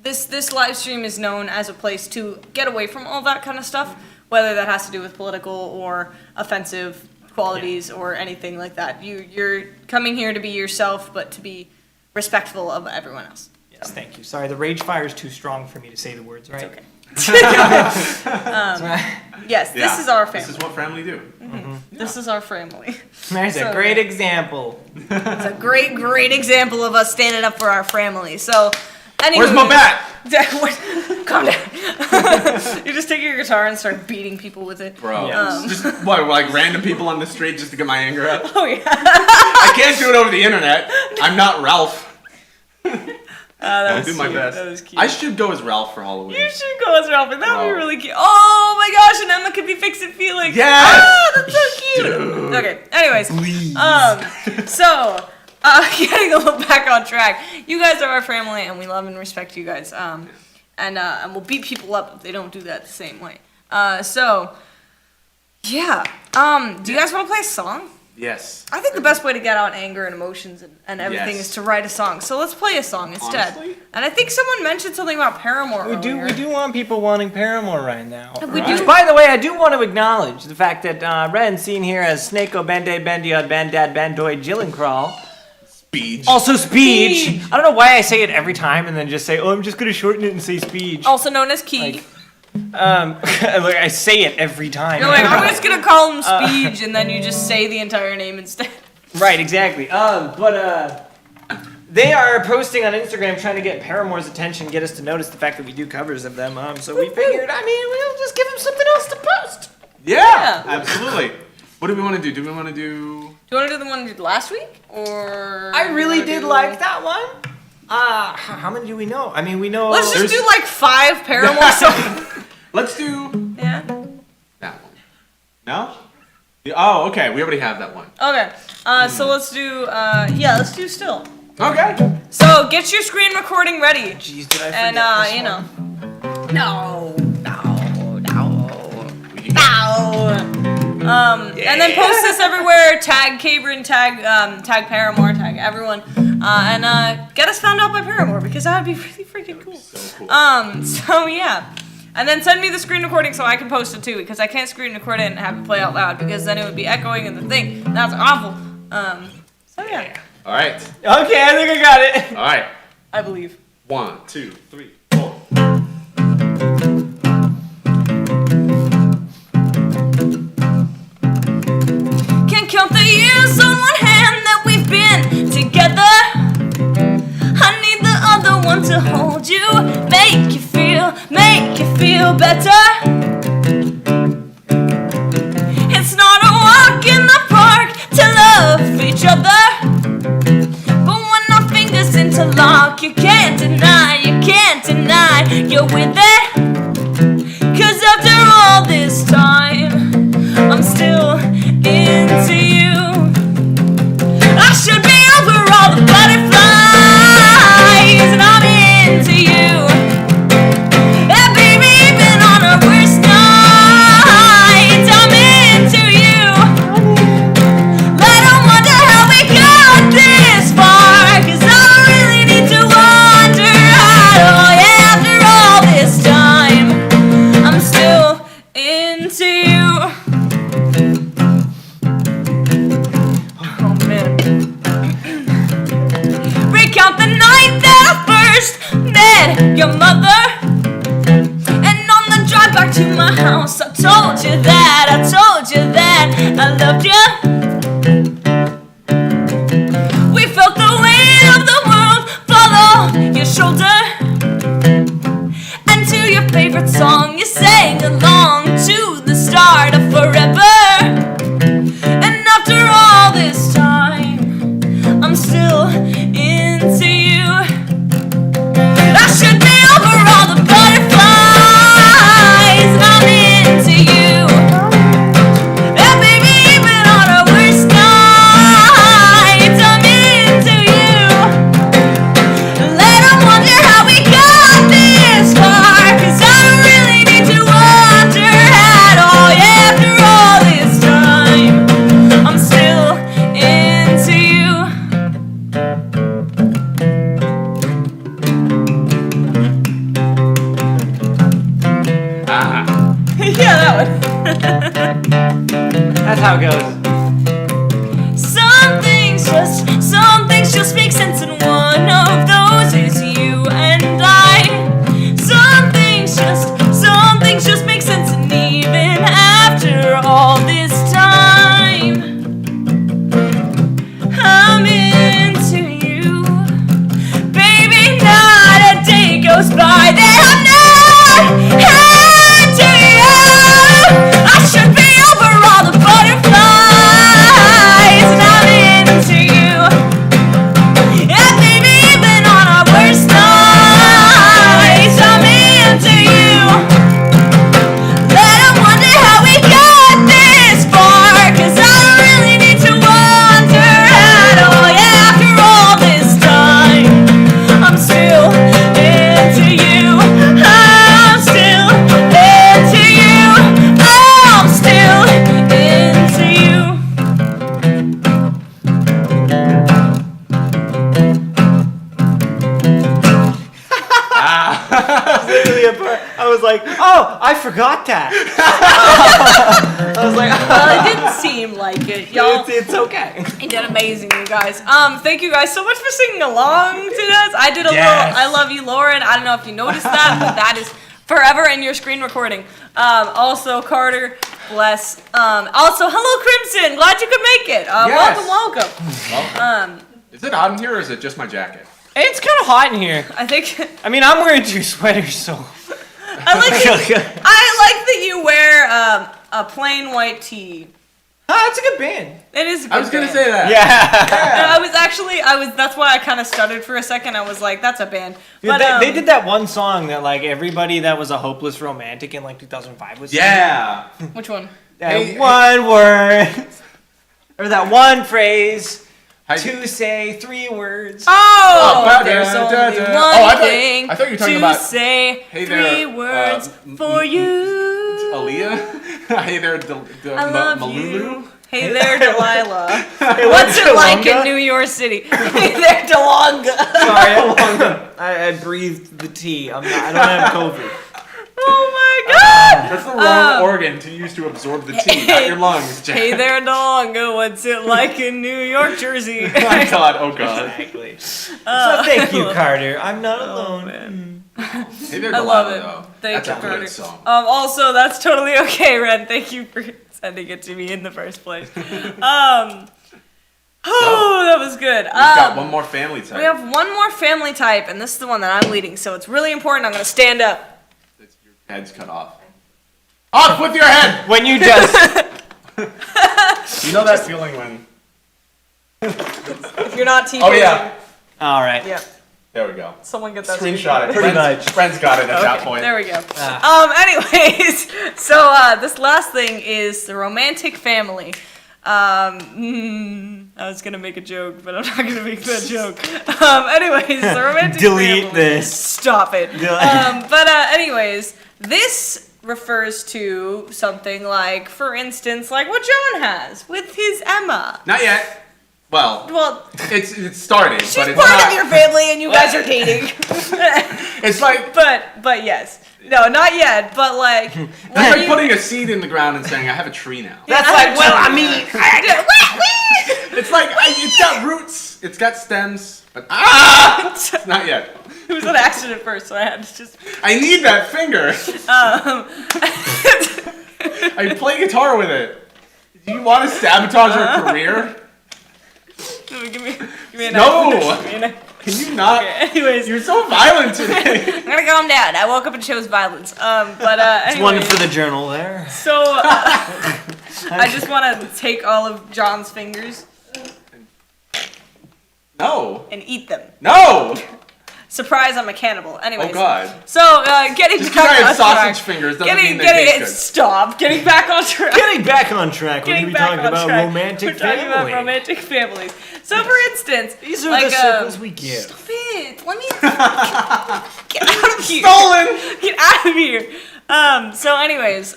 This live stream is known as a place to get away from all that kind of stuff, whether that has to do with political or offensive qualities or anything like that. You're coming here to be yourself, but to be respectful of everyone else. Yes, thank you. Sorry, the rage fire is too strong for me to say the words right. It's okay. Yes, Yeah. this is our family. This is what family do. This is our family. There's a great example. It's a great example of us standing up for our family. So, anyway, Where's my bat? Calm down. You just take your guitar and start beating people with it. Bro, Yes. just what, like random people on the street just to get my anger up? Oh yeah. I can't do it over the internet. I'm not Ralph. That I'll was do my cute. best. That was cute. I should go as Ralph for Halloween. You should go as Ralph. That would be Bro. really cute. Oh my gosh, and Emma could be fixing Felix. Yes! Ah, that's so cute. Dude. Okay. Anyways, Please. so getting a little back on track. You guys are our family, and we love and respect you guys. And we'll beat people up if they don't do that the same way. So yeah. Do you guys want to play a song? Yes. I think the best way to get out anger and emotions and everything Yes. is to write a song. So let's play a song instead. Honestly? And I think someone mentioned something about Paramore We earlier. do want people wanting Paramore right now. We do. Which, by the way, I do want to acknowledge the fact that Ren, seen here as Snakeo Bande Bandiod Bandad Bandoid Jillencrawl, Speech. also Speech. Speech. I don't know why I say it every time and then just say, oh, I'm just going to shorten it and say Speech. Also known as Key. Like, like I say it every time. You're like, I'm just gonna call him Speech, and then you just say the entire name instead. Right, exactly. But they are posting on Instagram trying to get Paramore's attention, get us to notice the fact that we do covers of them. So we figured, we'll just give them something else to post. Yeah, absolutely. What do we want to do? Do we want to do... Do you want to do the one you did last week, or? I really did like that one. How many do we know? I mean, we know. Let's just There's- do like 5 Paramore songs. Let's do Yeah. that one. No? Oh, okay. We already have that one. Okay. So let's do. Let's do Still. Okay. So get your screen recording ready. Jeez, did I forget And this you one? know. We can No. And then post this everywhere. Tag Cabrin, tag Paramore, tag everyone, and get us found out by Paramore because that would be really freaking cool. So cool. So yeah, and then send me the screen recording so I can post it too because I can't screen record it and have it play out loud because then it would be echoing in the thing. That's awful. So yeah, All right. Okay, I think I got it. All right. I believe. 1, 2, 3, 4. Can't count the years on one hand that we've been together. I need the other one to hold you, make you feel better. It's not a walk in the park to love each other, but when our fingers interlock, you can't deny you're with it. 'Cause after all this time, I'm still into you. I should be over all the butterflies, and I'm into you. And baby, even on our worst nights, I'm into you. Let them wonder how we got this far, 'cause I really need to wonder how. Yeah, after all this time, I'm still into you. Oh man. Recount the night that I first met your mother. And on the drive back to my house, I told you that I loved you. We felt the weight of the world fall on your shoulder. And to your favorite how it goes. Some things just make sense, and one of those is you and I. Some things just make sense, and even after all this time, I'm into you. Baby, not a day goes by that I'm not into you. I should be over all the butterflies, and I'm into you. And maybe even on our worst nights, I'm into you. Let 'em wonder how we got this far, 'cause I don't really need to wonder at all. Yeah, after all this time, I'm still into you. I'm still into you. I'm still into you. Literally a part. I was like, oh, I forgot that. I was like, Well, it didn't seem like it, y'all. it's okay. You did amazing, you guys. Thank you guys so much for singing along to us. I did a Yes. little I Love You, Lauren. I don't know if you noticed that, but that is forever in your screen recording. Also, Carter, bless. Also, hello, Crimson. Glad you could make it. Yes. Welcome. Well, is it hot in here, or is it just my jacket? It's kind of hot in here. I think I mean, I'm wearing 2 sweaters, so. I like that you wear a plain white tee. Ah, it's a good band. It is a good I was gonna band. say that. Yeah. That's why I kind of stuttered for a second. I was like, that's a band. Dude, But, they did that one song that like everybody that was a hopeless romantic in like 2005 was singing. Yeah. Which one? That Hey, one word. Or that one phrase. Hi- To say 3 words. Oh, there's da, only da, one da. Oh, thing I thought you were talking to about- say. Hey there, 3 words for you. Aaliyah? Hey there, I love Malulu? you. Hey there, Delilah. Hey, What's it like Delonga? in New York City? Hey there, Delonga. Sorry, I breathed the tea. I don't have COVID. Oh my God. That's the wrong organ to use to absorb the tea, not your lungs, Jack. Hey there, Delonga. What's it like in New York, Jersey? Oh my God, oh God. Exactly. So thank you, Carter. I'm not alone. man. Hey there, I love Delilah, it. though. Thank That's you, a Carter. good song. Also, that's totally okay, Ren. Thank you for sending it to me in the first place. That was good. We've got one more family type. We have one more family type, and this is the one that I'm leading, so it's really important. I'm going to stand up. It's your head's cut off. Off with your head! When you just. You know that feeling when... If you're not T-posing. Oh, yeah. All right. Yeah. There we go. Someone get that. Screenshot it. Pretty Friends- much. Friends got it at that point. There we go. Ah. Anyways, so this last thing is the romantic family. I was gonna make a joke, but I'm not gonna make that joke. Anyways, the romantic Delete family. this. Stop it. Anyways, this refers to something like, for instance, like what John has with his Emma. Not yet. Well, Well, it started, she's but it's part not. of your family, and you guys are dating. It's like but yes, no, not yet. But like, it's like putting a seed in the ground and saying, "I have a tree now." That's like, well, I mean. It's like it's got roots, it's got stems, but it's not yet. It was an accident first, so I had to just. I need that finger. I play guitar with it. Do you want to sabotage our career? Give me a No. knife. Give me a knife. Can you not? Okay, anyways, You're so violent today. I'm gonna calm down. I woke up and chose violence. It's one Anyways, for the journal there. so I just want to take all of John's fingers No. and eat them. No. Surprise! I'm a cannibal. Anyways. Oh God. So getting Just because back I have on sausage track. fingers doesn't mean they Getting taste it. good. Stop. Getting back on track. Getting back on track, we're Getting going to be back talking on about track. romantic We're talking family. about romantic families. So, for instance, These are like, the circles we give. Stop it! Let me get out of here. Stolen. Get out of here. So, anyways,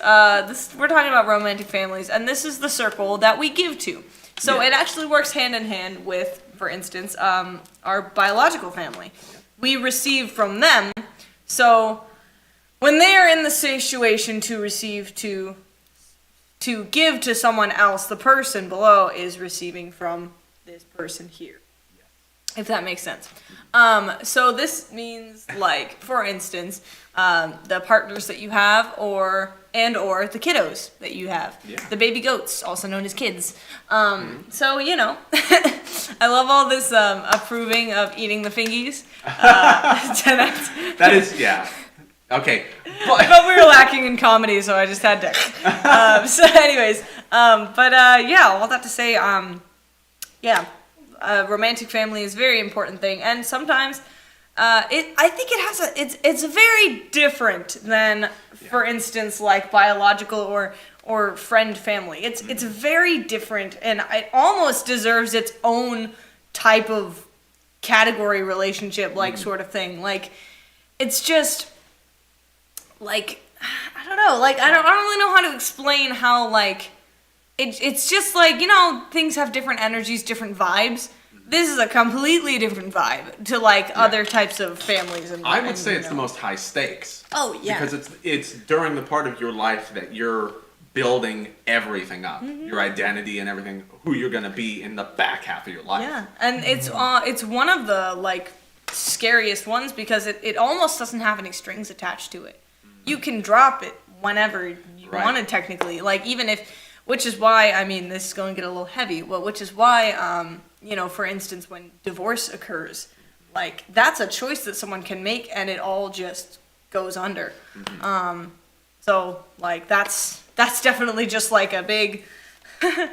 we're talking about romantic families, and this is the circle that we give to. So Yeah. it actually works hand in hand with, for instance, our biological family. We receive from them. So when they are in the situation to receive to to give to someone else, the person below is receiving from this person here. If that makes sense. So this means, like, for instance, the partners that you have, or the kiddos that you have, the baby goats, also known as kids. So I love all this approving of eating the fingies. That is, okay. I thought we were lacking in comedy, so I just had to. So, anyways, all that to say, romantic family is a very important thing, and sometimes I think it's very different than, for instance, like biological or friend family. It's very different, and it almost deserves its own type of category relationship, like sort of thing. Like, it's just like, I don't know, like I don't really know how to explain how, like, it's just like, things have different energies, different vibes. This is a completely different vibe to, like, other types of families. I would say it's the most high stakes. Oh, yeah. Because it's during the part of your life that you're building everything up, your identity and everything, who you're going to be in the back half of your life. Yeah, and it's one of the, like, scariest ones because it almost doesn't have any strings attached to it. You can drop it whenever you want it, technically. Like, even if, which is why, I mean, this is going to get a little heavy, well, which is why, for instance, when divorce occurs, like, that's a choice that someone can make, and it all just goes under. So, like, that's definitely just, like, a big, a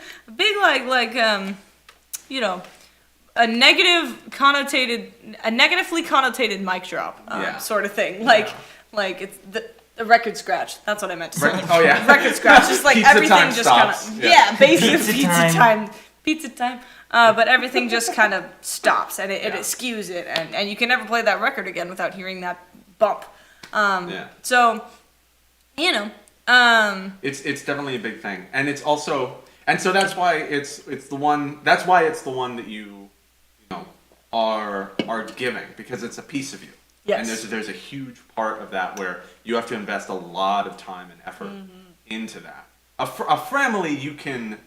negatively connotated mic drop, sort of thing. Like it's the record scratch. That's what I meant to say. Record scratch. Just like Pizza everything time just stops. kind of basically Pizza pizza time. But everything just kind of stops, and it skews it, and you can never play that record again without hearing that bump. So, it's definitely a big thing, and it's also, and so that's why it's the one that you are giving, because it's a piece of you. Yes. And there's a huge part of that where you have to invest a lot of time and effort into that. A family you can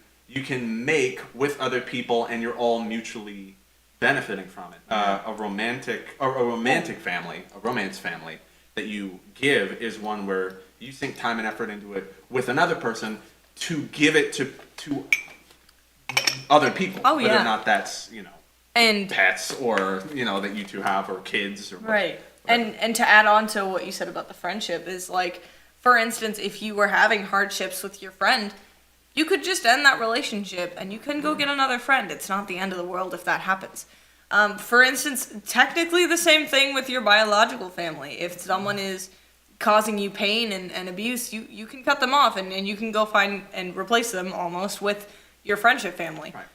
make with other people, and you're all mutually benefiting from it. A romance family that you give is one where you sink time and effort into it with another person to give it to other people. Oh, yeah. Whether or not that's, and pets or, that you two have, or kids, or right. whatever. And to add on to what you said about the friendship is, like, for instance, if you were having hardships with your friend, you could just end that relationship and you can go get another friend. It's not the end of the world if that happens. For instance, technically the same thing with your biological family. If someone is causing you pain and abuse, you can cut them off and you can go find and replace them almost with your friendship family. Right.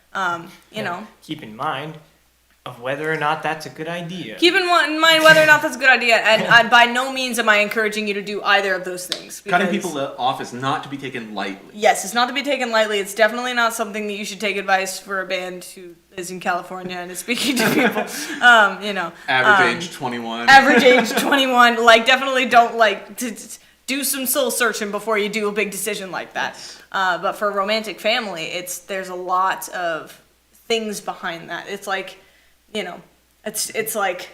Keep in mind of whether or not that's a good idea. Keep in mind whether or not that's a good idea, and by no means am I encouraging you to do either of those things. Cutting people off is not to be taken lightly. Yes, it's not to be taken lightly. It's definitely not something that you should take advice for a band who is in California and is speaking to people. Average age 21. Average age 21. Like, definitely don't, like, do some soul searching before you do a big decision like that. But for a romantic family, there's a lot of things behind that. It's like, it's like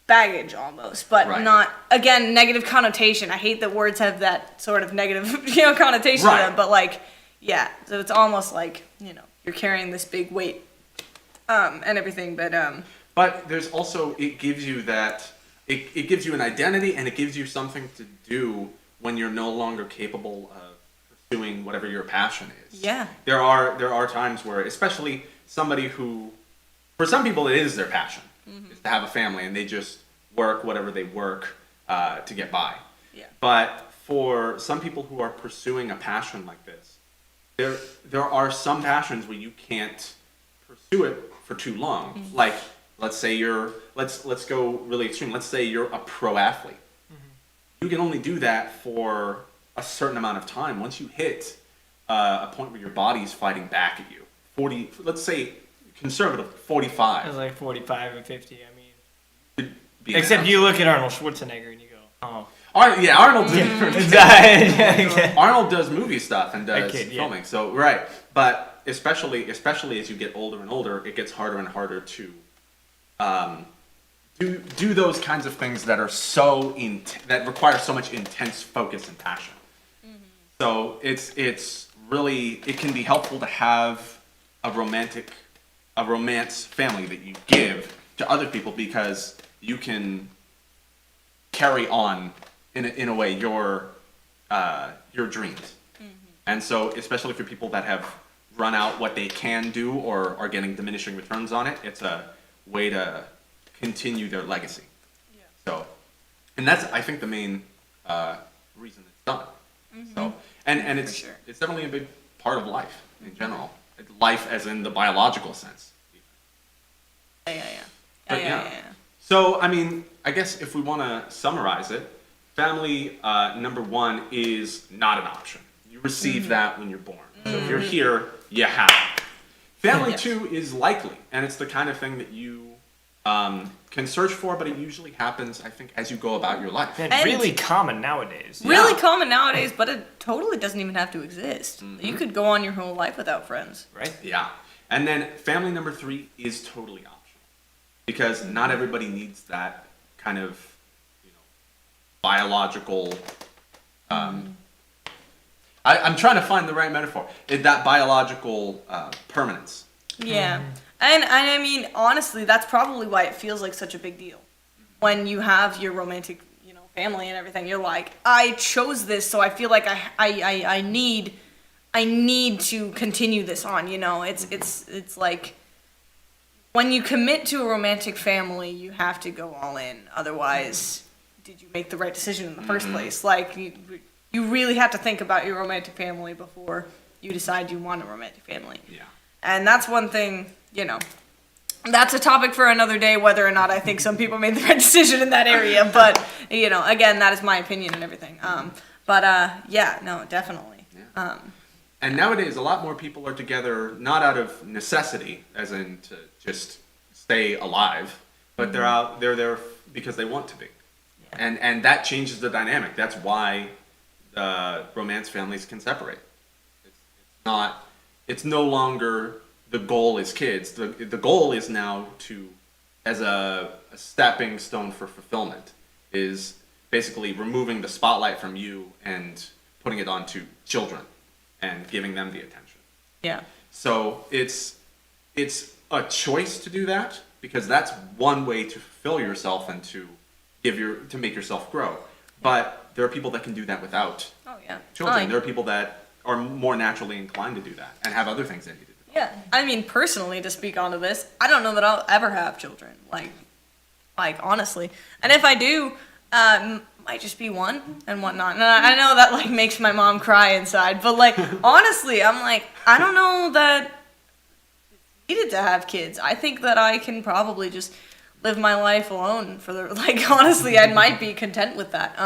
baggage almost, but not, again, negative connotation. I hate that words have that sort of negative, connotation to them, but, like, so it's almost like, you're carrying this big weight, and everything, but there's also, it gives you it gives you an identity, and it gives you something to do when you're no longer capable of pursuing whatever your passion is. Yeah. There are times where, especially somebody who, for some people, it is their passion, is to have a family, and they just work whatever they work to get by. Yeah. But for some people who are pursuing a passion like this, there are some passions where you can't pursue it for too long. Like, let's say let's go really extreme. Let's say you're a pro athlete. You can only do that for a certain amount of time. Once you hit a point where your body's fighting back at you, 40, let's say, conservative, 45. It's like 45 or 50, I mean. Could be Except enough. you look at Arnold Schwarzenegger and you go, oh. Arnold's a different kid. Exactly. Arnold does movie stuff and does kid, yeah. filming. So right, but especially as you get older and older, it gets harder and harder to do those kinds of things that are that require so much intense focus and passion. So it's really, it can be helpful to have a romance family that you give to other people, because you can carry on in a way your dreams. And so especially for people that have run out what they can do or are getting diminishing returns on it, it's a way to continue their legacy. So, and that's, I think, the main reason it's done. So, and it's sure. it's definitely a big part of life in general. Life as in the biological sense. Yeah. So, I mean, I guess if we want to summarize it, family number one is not an option. You receive that when you're born. So if you're here, you have it. Family two is likely, and it's the kind of thing that you can search for, but it usually happens, I think, as you go about your life. And And- really common nowadays. Really Yeah. common nowadays, but it totally doesn't even have to exist. You could go on your whole life without friends. Right? Yeah. And then family number three is totally optional, because not everybody needs that kind of, biological. I'm trying to find the right metaphor. That biological permanence. Yeah. And I mean, honestly, that's probably why it feels like such a big deal. When you have your romantic, family and everything, you're like, I chose this, so I feel like I need to continue this on, It's like when you commit to a romantic family, you have to go all in. Otherwise, did you make the right decision in the first place? Like, you really have to think about your romantic family before you decide you want a romantic family. Yeah. And that's one thing, that's a topic for another day, whether or not I think some people made the right decision in that area. But, again, that is my opinion and everything. Yeah, no, definitely. Yeah. And nowadays, a lot more people are together not out of necessity, as in to just stay alive, but they're there because they want to be. Yeah. And that changes the dynamic. That's why romance families can separate. It's no longer the goal is kids. The goal is now as a stepping stone for fulfillment, is basically removing the spotlight from you and putting it onto children and giving them the attention. Yeah. So it's a choice to do that, because that's one way to fulfill yourself and to make yourself grow. But there are people that can do that without Oh, yeah. children. There are people that are more naturally inclined to do that and have other things they need to do. Yeah. I mean, personally, to speak onto this, I don't know that I'll ever have children. Like honestly. And if I do, might just be one and whatnot. And I know that, makes my mom cry inside. But, honestly, I'm like, I don't know that it's needed to have kids. I think that I can probably just live my life alone for honestly, I might be content with that.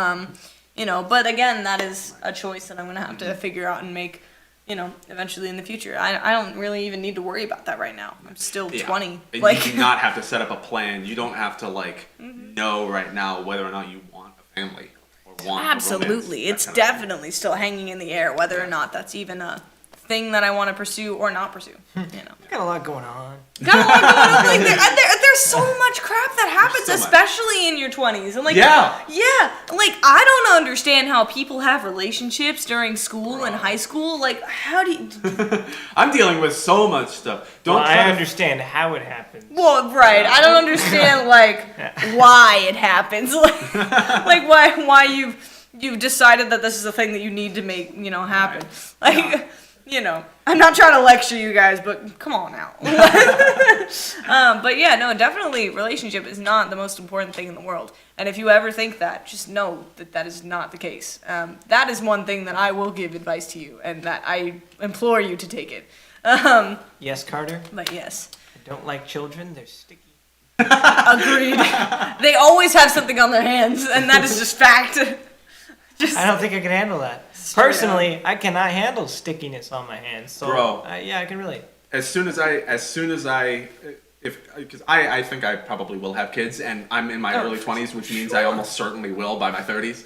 But again, that is a choice that I'm going to have to figure out and make, eventually in the future. I don't really even need to worry about that right now. I'm still 20. You do not have to set up a plan. You don't have to know right now whether or not you want a family or want a romance, Absolutely. It's that kind of thing. definitely still hanging in the air whether or not that's even a thing that I want to pursue or not pursue. Got a lot going on. Got a lot going on. There's so much crap that happens, so much. especially in your 20s. And Yeah. I don't understand how people have relationships during school and high school. How do you? I'm dealing with so much stuff. I understand how it happens. Well, right. I don't understand why it happens. Why you've decided that this is a thing that you need to make happen. I'm not trying to lecture you guys, but come on now. But yeah, no, definitely relationship is not the most important thing in the world. And if you ever think that, just know that that is not the case. That is one thing that I will give advice to you, and that I implore you to take it. Yes, Carter? But yes. I don't like children. They're sticky. Agreed. They always have something on their hands, and that is just fact. I don't think I can handle that. Personally, I cannot handle stickiness on my hands. So, Bro. yeah, I can relate. As soon as I, because I think I probably will have kids, and I'm in my early 20s, which means I almost certainly will by my 30s,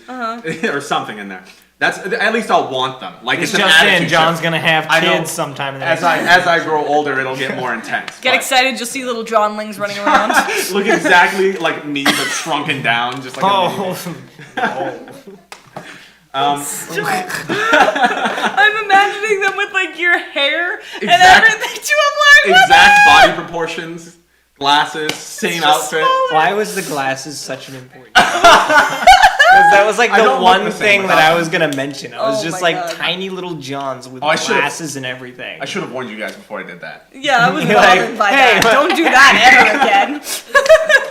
or something in there. That's at least I'll want them. Like It's it's an just in. attitude John's shift. gonna have I know. kids sometime in the As next I grow older, it'll get more intense. Get but excited, you'll see little Johnlings running around. Look exactly like me, but shrunken down, just like a mini me. Oh. I'm imagining them with like your hair and Exact- everything too. I'm like, exact body proportions, glasses, same outfit. Why was the glasses such an important? Because that was like I the don't look one the same thing that without I was gonna mention. I was Oh just my like God. tiny little Johns with I should've- glasses and everything. I should have warned you guys before I did that. yeah, I was You're like, bothered by hey, that. Don't do that ever again.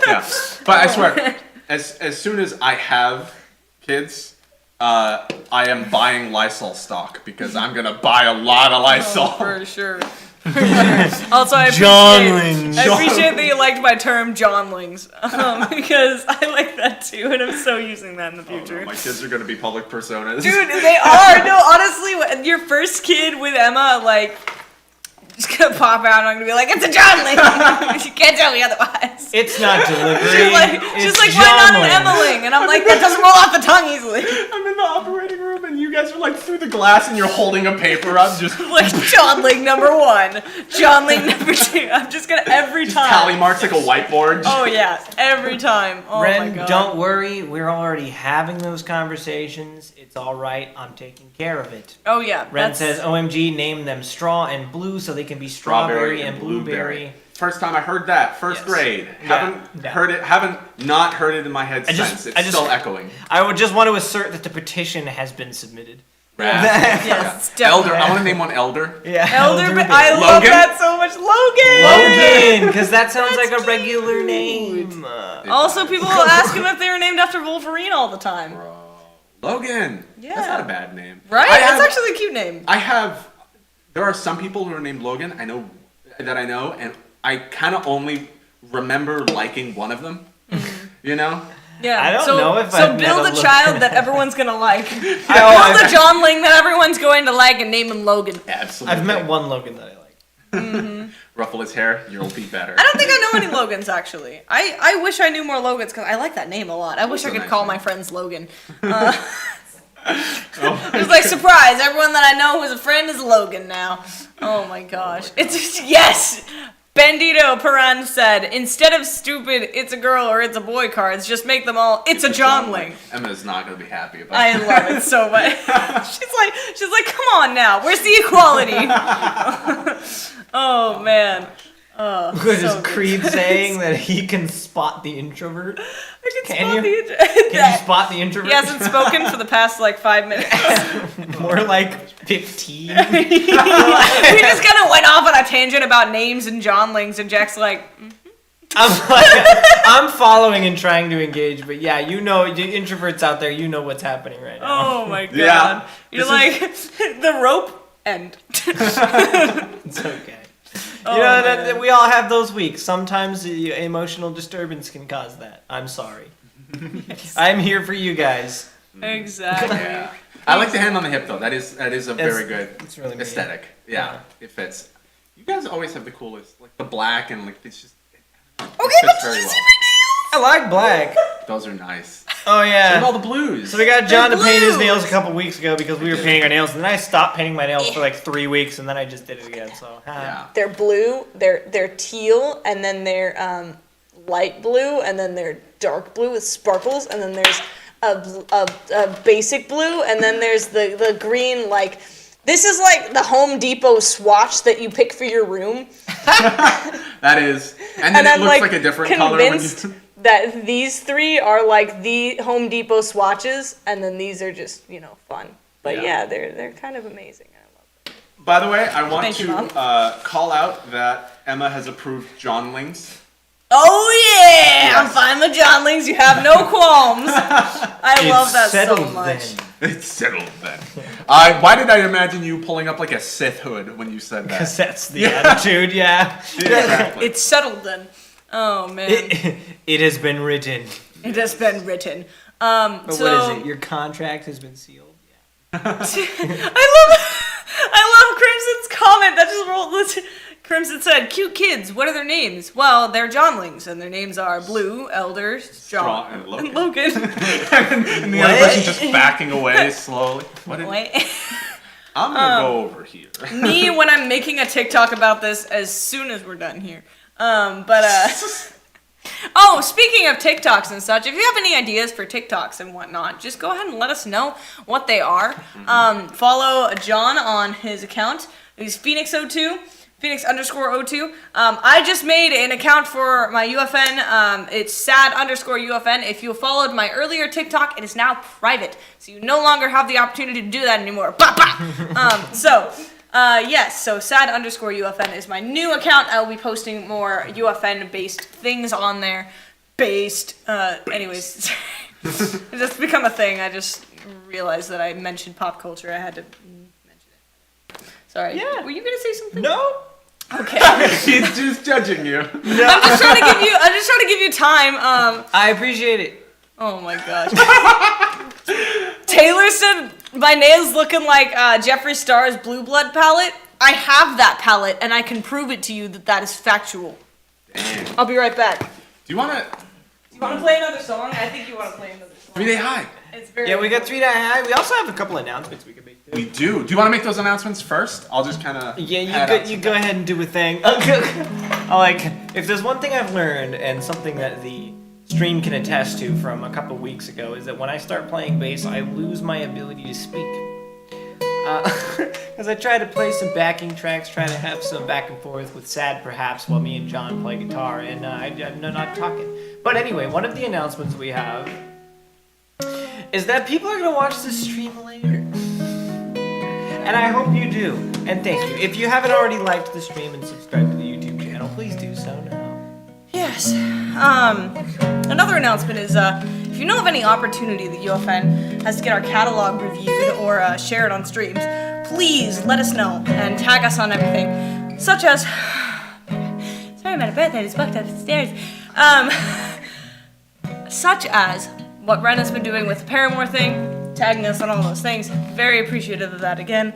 Yeah, but I swear, as soon as I have kids, I am buying Lysol stock because I'm gonna buy a lot of Lysol. For sure. For sure. Also, I Johnlings. appreciate that you liked my term Johnlings because I like that too, and I'm so using that in the Oh, future. no, my kids are gonna be public personas. Dude, they are. No, honestly, your first kid with Emma, like, just gonna pop out and I'm gonna be like, it's a Johnling. She can't tell me otherwise. It's not delivery. She's like, why not an Emmeling? And I'm like, that doesn't roll off the tongue easily. I'm in the operating room and you guys are like through the glass and you're holding a paper up, just Like, Johnling number 1, Johnling number 2. I'm just gonna every time. tally marks like a whiteboard. Oh yeah, every time. Oh my Ren, god. don't worry. We're already having those conversations. It's all right. I'm taking care of it. Oh yeah. Ren that's- says, "OMG, name them straw and blue so they can be strawberry and blueberry." First time I heard that, first Yes. grade. Yeah. Haven't not heard it in my head I just- since. It's I just- still echoing. I would just want to assert that the petition has been submitted. Rad. Yes, Elder. definitely. I want to name one Elder. Yeah, Elder, Bear. I love Logan? that so much. Logan. Logan, because that sounds That's like a regular cute. name. Also, people will ask him if they were named after Wolverine all the time. Logan. Yeah. That's not a bad name. Right? I That's have- actually a cute name. There are some people who are named Logan. I know, and I kind of only remember liking one of them. You know. Yeah. I don't so, know if so I've met build a a Logan. child that everyone's gonna like. Oh, Build I've- a Johnling that everyone's going to like and name him Logan. Absolutely. I've met one Logan that I like. Ruffle his hair. You'll be better. I don't think I know any Logans actually. I wish I knew more Logans because I like that name a lot. I wish I a could nice call name. my friends Logan. It's like surprise! Everyone that I know who's a friend is Logan now. Oh my gosh! It's yes. Bandito Paran said, instead of stupid, it's a girl or it's a boy cards, just make them all, it's a Johnling. Emma's not gonna be happy about I that. love it so much. she's like, come on now, where's the equality? Oh man. Oh, What is so good. Creed saying that he can spot the introvert? I can Can spot you? the Can you spot the introvert? He hasn't spoken for the past like 5 minutes. More like 15. We just kind of went off on a tangent about names and Johnlings, and Jack's like, I'm following and trying to engage, but yeah, you know, you introverts out there, you know what's happening right now. oh my god. Yeah. You're This like, the rope end. It's okay. Oh, You know, man. we all have those weeks. Sometimes the emotional disturbance can cause that. I'm sorry. I'm here for you guys. Exactly. Yeah. I like the hand on the hip though. That is a very good It's really me. aesthetic. Yeah, it fits. You guys always have the coolest, like the black and like it's just. It fits very well. I like black. Those are nice. Oh What yeah. about all the blues? So we got John to They're paint his blue. nails a couple weeks ago because we were painting our nails, and then I stopped painting my nails for like 3 weeks, and then I just did it again. So Yeah. They're blue, they're teal, and then they're light blue, and then they're dark blue with sparkles, and then there's a basic blue, and then there's the green, like, this is like the Home Depot swatch that you pick for your room. That is, and then it I'm looks like a different color when convinced you. that these three are like the Home Depot swatches, and then these are just, fun. But Yeah. yeah, they're kind of amazing. I love them. By the way, I want Thank you, to Mom. call out that Emma has approved Johnlings. Oh yeah, I'm Yes. fine with Johnlings. You have no qualms. I love that so settled much. then. It's settled then. Why did I imagine you pulling up like a Sith hood when you said that? Because that's the attitude, yeah. Exactly. It's settled then. Oh man, It has been written. it has been written. But So what is it? Your contract has been sealed? Yeah. I love Crimson's comment. That just rolled. Crimson said, cute kids, what are their names? Well, they're Johnlings, and their names are Blue, Elder, Straw, and and Logan. Logan. And the other person just backing away slowly. Wait. I'm gonna go over here. Me, when I'm making a TikTok about this as soon as we're done here. Oh, speaking of TikToks and such, if you have any ideas for TikToks and whatnot, just go ahead and let us know what they are. Follow John on his account. He's Phoenix02, Phoenix_02. I just made an account for my UFN. It's sad_UFN. If you followed my earlier TikTok, it is now private. So you no longer have the opportunity to do that anymore. Bah, bah. Yes, so sad_UFN is my new account. I will be posting more UFN-based things on there. Anyways, it's just become a thing. I just realized that I mentioned pop culture. I had to mention it. Sorry. Yeah. Were you gonna say something? No. Okay. He's just judging you. I'm just trying to give you time. I appreciate it. Oh my gosh. Taylor said my nails looking like Jeffree Star's Blue Blood palette. I have that palette, and I can prove it to you that is factual. Dang. I'll be right back. Do you wanna? Do you want to play another song? I think you want to play another song. 3 Day High. It's very Yeah, we got 3 Day High. We also have a couple announcements we can make too. We do. Do you want to make those announcements first? I'll just kind of. Yeah, you go ahead and do a thing. If there's one thing I've learned, and something that the stream can attest to from a couple weeks ago, is that when I start playing bass, I lose my ability to speak. Because I try to play some backing tracks, try to have some back and forth with Sad perhaps, while me and John play guitar, and I'm not talking. But anyway, one of the announcements we have is that people are going to watch this stream later. And I hope you do. And thank you. If you haven't already liked the stream and subscribed to the YouTube channel, please do so now. Yes. Another announcement is if you know of any opportunity that UFN has to get our catalog reviewed or shared on streams, please let us know and tag us on everything, such as. Sorry, I'm at a birthday. Just walked upstairs. Such as what Ren has been doing with the Paramore thing, tagging us on all those things. Very appreciative of that again.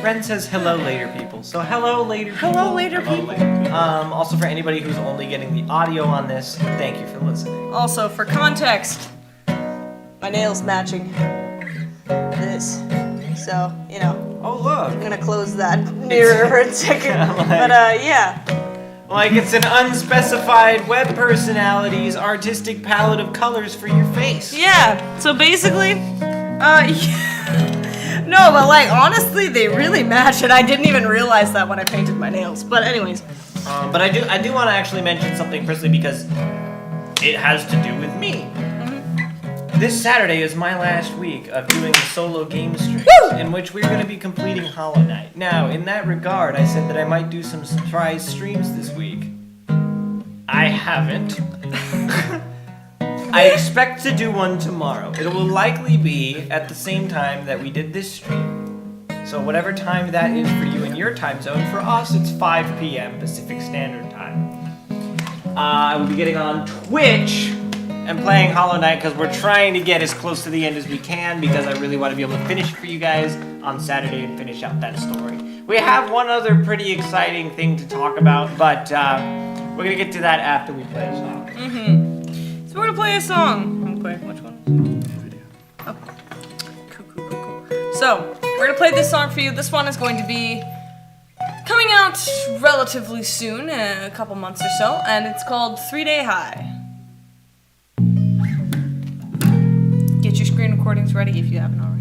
Ren says hello later, people. So hello later people. Hello later people. Also for anybody who's only getting the audio on this, thank you for listening. Also, for context, my nails matching this. So, you know, Oh look. I'm gonna close that mirror for a second. Yeah. Like it's an unspecified web personality's artistic palette of colors for your face. Yeah, so basically, no, but like, honestly, they really match, and I didn't even realize that when I painted my nails. But anyways. But I do want to actually mention something personally because it has to do with me. This Saturday is my last week of doing a solo game stream in which we're going to be completing Hollow Knight. Now, in that regard, I said that I might do some surprise streams this week. I haven't. I expect to do one tomorrow. It will likely be at the same time that we did this stream. So whatever time that is for you in your time zone, for us it's 5 p.m. Pacific Standard Time. I will be getting on Twitch and playing Hollow Knight because we're trying to get as close to the end as we can because I really want to be able to finish it for you guys on Saturday and finish out that story. We have one other pretty exciting thing to talk about, but we're going to get to that after we play a song. So we're gonna play a song. Okay, which one? Oh. Cool. So, we're gonna play this song for you. This one is going to be coming out relatively soon, a couple months or so, and it's called 3 Day High. Get your screen recordings ready if you haven't already.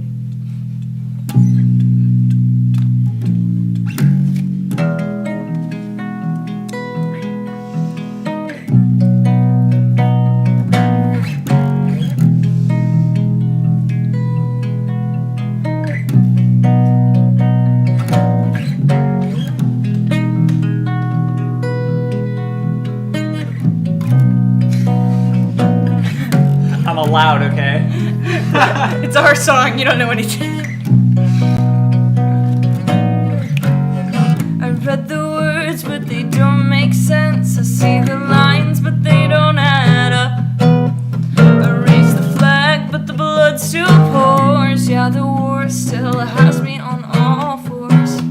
I'm allowed, okay? It's our song, you don't know anything. I read the words, but they don't make sense. I see the lines, but they don't add up. I raise the flag, but the blood still pours. Yeah, the war still has me on all fours.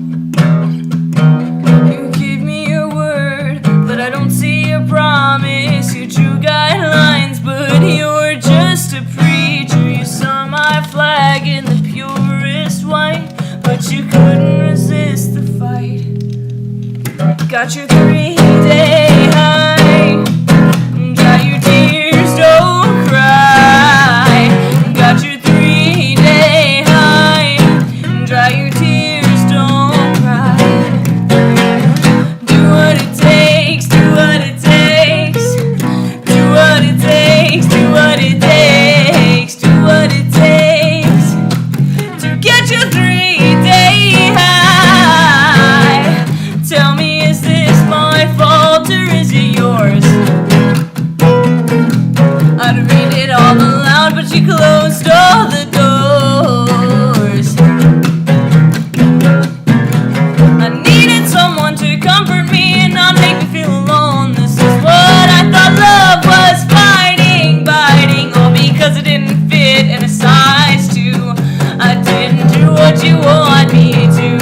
Got your 3-day high. Dry your tears, don't cry. Got your 3-day high. Dry your tears, don't cry. Do what it takes, do what it takes. Do what it takes, do what it takes. Do what it takes to get your 3-day high. Tell me, is this my fault or is it yours? I'd read it all aloud, but you closed all the doors. I needed someone to comfort me and not make me feel alone. This is what I thought love was, fighting, biting, all because it didn't fit in a size 2. I didn't do what you want me to.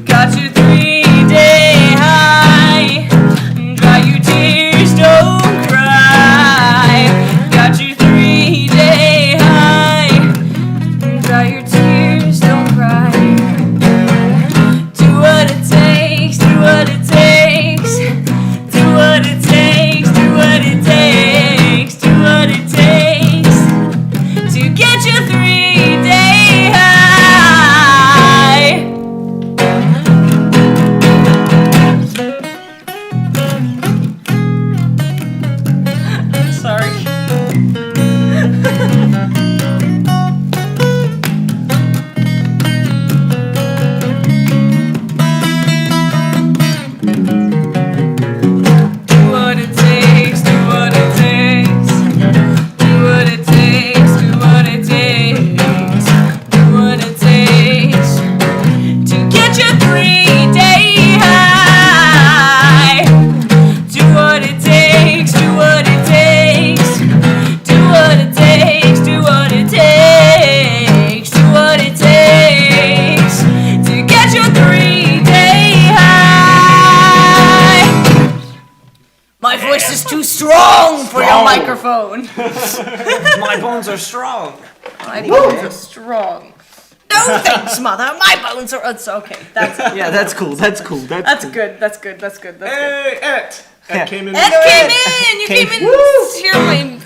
Got your 3-day high. Dry your tears, don't cry. Got your 3-day high. Dry your tears, don't cry. Do what it takes, do what it takes. Do what it takes, do what it takes. Do what it takes to get your 3-day high. I'm sorry. Do what it takes, do what it takes. Do what it takes, do what it takes. Do what it takes to get your 3-day high. Do what it takes, do what it takes. Do what it takes, do what it takes. Do what it takes to get your 3-day high. My voice is too strong for your microphone. My bones are strong. My bones are strong. No thanks, mother. My bones are. It's okay. That's Yeah, that's cool. That's cool. that's good. That's good. That's good. That's good. Hey, Ed. Ed came in. Ed came in. You came in. Hear my.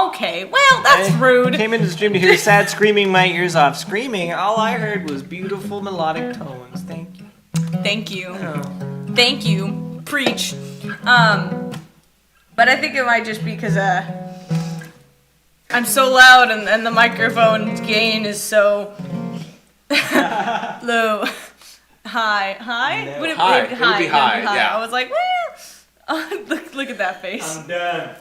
Okay. Well, that's rude. Came into the stream to hear sad screaming my ears off. Screaming, all I heard was beautiful melodic tones. Thank you. Thank you. Thank you. Preach. But I think it might just be because I'm so loud and the microphone gain is so low. High. High. Would It would be high, high, yeah. I was like, well, look at that face. I'm done.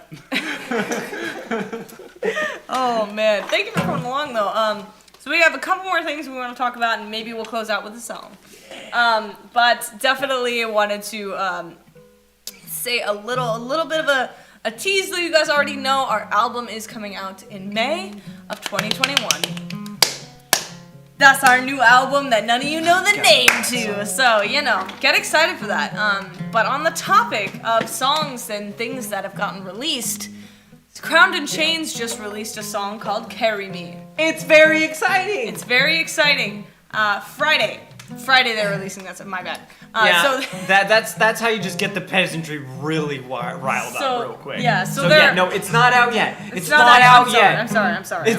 Oh man, thank you for coming along though. So we have a couple more things we want to talk about, and maybe we'll close out with a song. But definitely wanted to say a little bit of a tease that you guys already know. Our album is coming out in May of 2021. That's our new album that none of you know the name to, so get excited for that. But on the topic of songs and things that have gotten released, Crowned in Chains just released a song called "Carry Me." It's very exciting. It's very exciting. Friday they're releasing that. So my bad. Yeah, So that's how you just get the peasantry really riled up real quick. Yeah, so no, it's not out yet. It's not out out yet. yet. I'm sorry.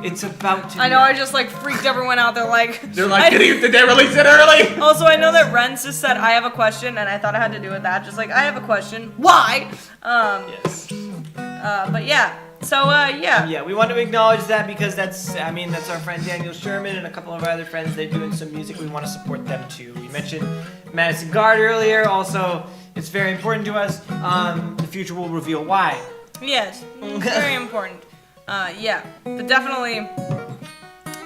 It's about to. I know. I just freaked everyone out. They're like, Did they release it early? Also, I know that Renz just said I have a question, and I thought I had to do with that. Just I have a question. Why? Yes. But yeah. So yeah. Yeah, we want to acknowledge that because that's our friend Daniel Sherman and a couple of our other friends. They're doing some music. We want to support them too. We mentioned Madison Guard earlier. Also, it's very important to us. The future will reveal why. Yes. Very important. Yeah. But definitely.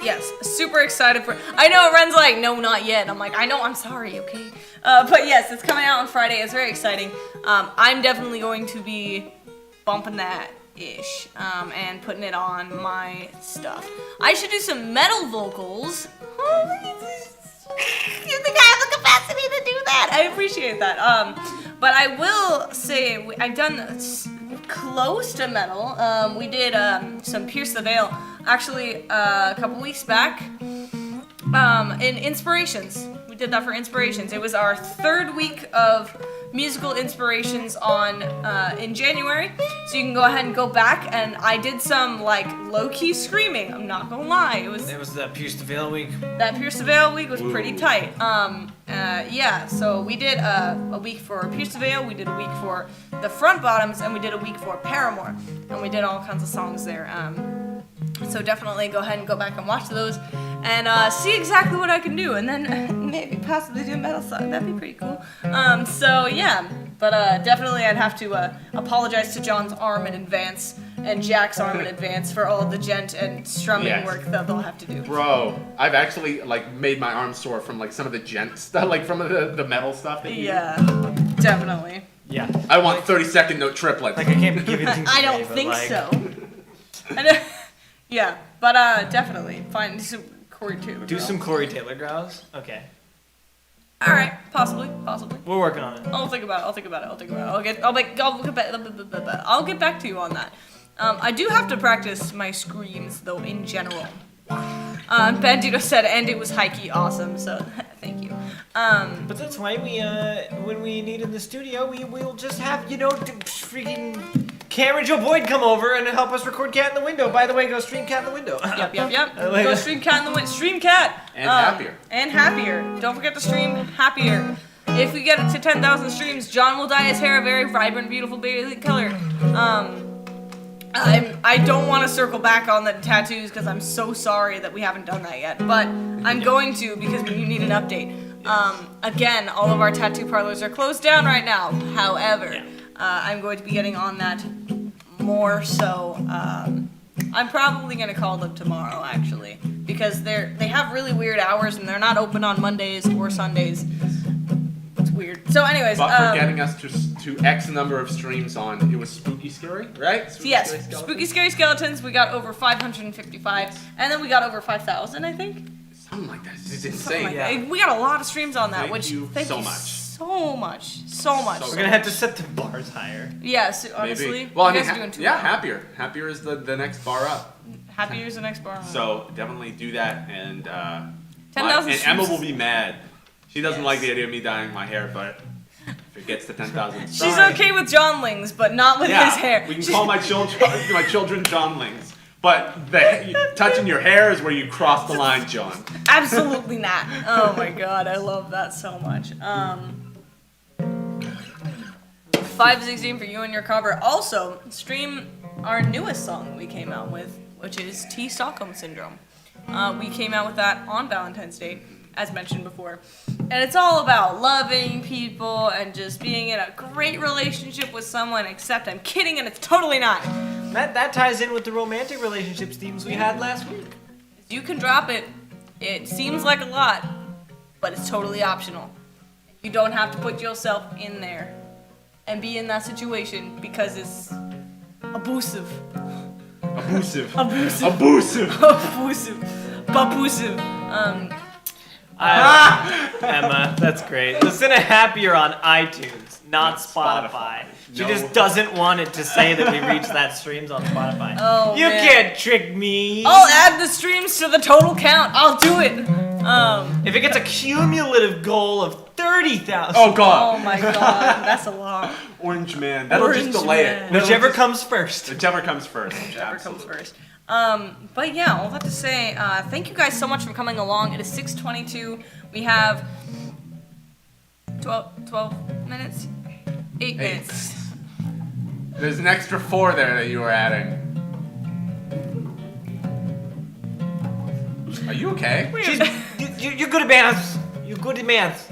Yes. Super excited for. I know Ren's like, no, not yet. I'm like, I know. I'm sorry. Okay. But yes, it's coming out on Friday. It's very exciting. I'm definitely going to be bumping that. And putting it on my stuff. I should do some metal vocals. You think I have the capacity to do that? I appreciate that. But I will say I've done close to metal. We did some Pierce the Veil actually a couple weeks back. In Inspirations, we We did that for inspirations. It was our third week of musical inspirations on in January. So you can go ahead and go back, and I did some like low-key screaming. I'm not gonna lie. It was the Pierce the Veil week. that Pierce the Veil week was pretty tight. Yeah, so we did a week for Pierce the Veil, we did a week for the Front Bottoms, and we did a week for Paramore. And we did all kinds of songs there. So definitely go ahead and go back and watch those and see exactly what I can do. And then maybe possibly do a metal song. That'd be pretty cool. So yeah, but definitely I'd have to apologize to John's arm in advance and Jack's arm in advance for all of the gent and strumming work that they'll have to do. Bro, I've actually like made my arm sore from like some of the gent stuff, like from the metal stuff that you Yeah, definitely. Yeah. I want 30-second note triplets. Like I can't be giving things I away, don't but, think like, so. Yeah, but definitely find some Corey Taylor. Do some Corey Taylor growls. Okay. All right, possibly. We're working on it. I'll think about it. I'll get back to you on that. I do have to practice my screams though in general. Bandito said, and it was hikey awesome. So thank you. But that's why we, when we need in the studio, we'll just have, freaking Cameron Joe Boyd come over and help us record Cat in the Window. By the way, go stream Cat in the Window. Yep. like Go that. stream Cat in the Window. Stream Cat. And Happier. And Happier. Don't forget to stream Happier. If we get it to 10,000 streams, John will dye his hair a very vibrant, beautiful baby color. I don't want to circle back on the tattoos because I'm so sorry that we haven't done that yet, but I'm going to because we need an update. Again, all of our tattoo parlors are closed down right now. However, I'm going to be getting on that more, so I'm probably going to call them tomorrow, actually, because they have really weird hours and they're not open on Mondays or Sundays. It's weird. So anyways, But for getting us to X number of streams on, it was Spooky Scary, right? yes, Scary Skeletons? Spooky Scary Skeletons, we got over 555, and then we got over 5,000, I think. Something like that. This is Something insane. like that. We got a lot of streams on that, Thank which you thank so you much. so much. We're gonna have to set the bars higher. Yes, honestly. Maybe. Well, you I guys are mean, doing too yeah, well. Happier. Happier is the next bar up. Happier is the next bar. So definitely do that, and 10,000 and Emma streams. will be mad. She doesn't Yes. like the idea of me dyeing my hair, but if it gets to 10,000, She's sorry. okay with Johnlings, but not with Yeah, his hair. we can call my children Johnlings, but touching your hair is where you cross the line, John. Absolutely not. Oh my god, I love that so much. 516 for you and your cover. Also, stream our newest song that we came out with, which is T Stockholm Syndrome. We came out with that on Valentine's Day, as mentioned before. And it's all about loving people and just being in a great relationship with someone, except I'm kidding and it's totally not. That ties in with the romantic relationships themes we had last week. You can drop it. It seems like a lot, but it's totally optional. You don't have to put yourself in there and be in that situation because it's abusive. Abusive. Abusive. Abusive. Abusive. Babusive. Emma, that's great. Listen to Happier on iTunes, not Spotify. She No. just doesn't want it to say that we reached that streams on Spotify. Oh, you man. can't trick me. I'll add the streams to the total count. I'll do it. If it gets a cumulative goal of 30,000. Oh God. Oh my god, that's a lot. Orange man. That'll Orange just delay man. it. That'll Whichever just- comes first. Whichever comes first. Whichever comes Absolutely. first. But yeah, all that to say, thank you guys so much for coming along. It is 6:22. We have 12 minutes? 8 minutes. There's an extra 4 there that you were adding. Are you okay? You're good at math. You're good at math.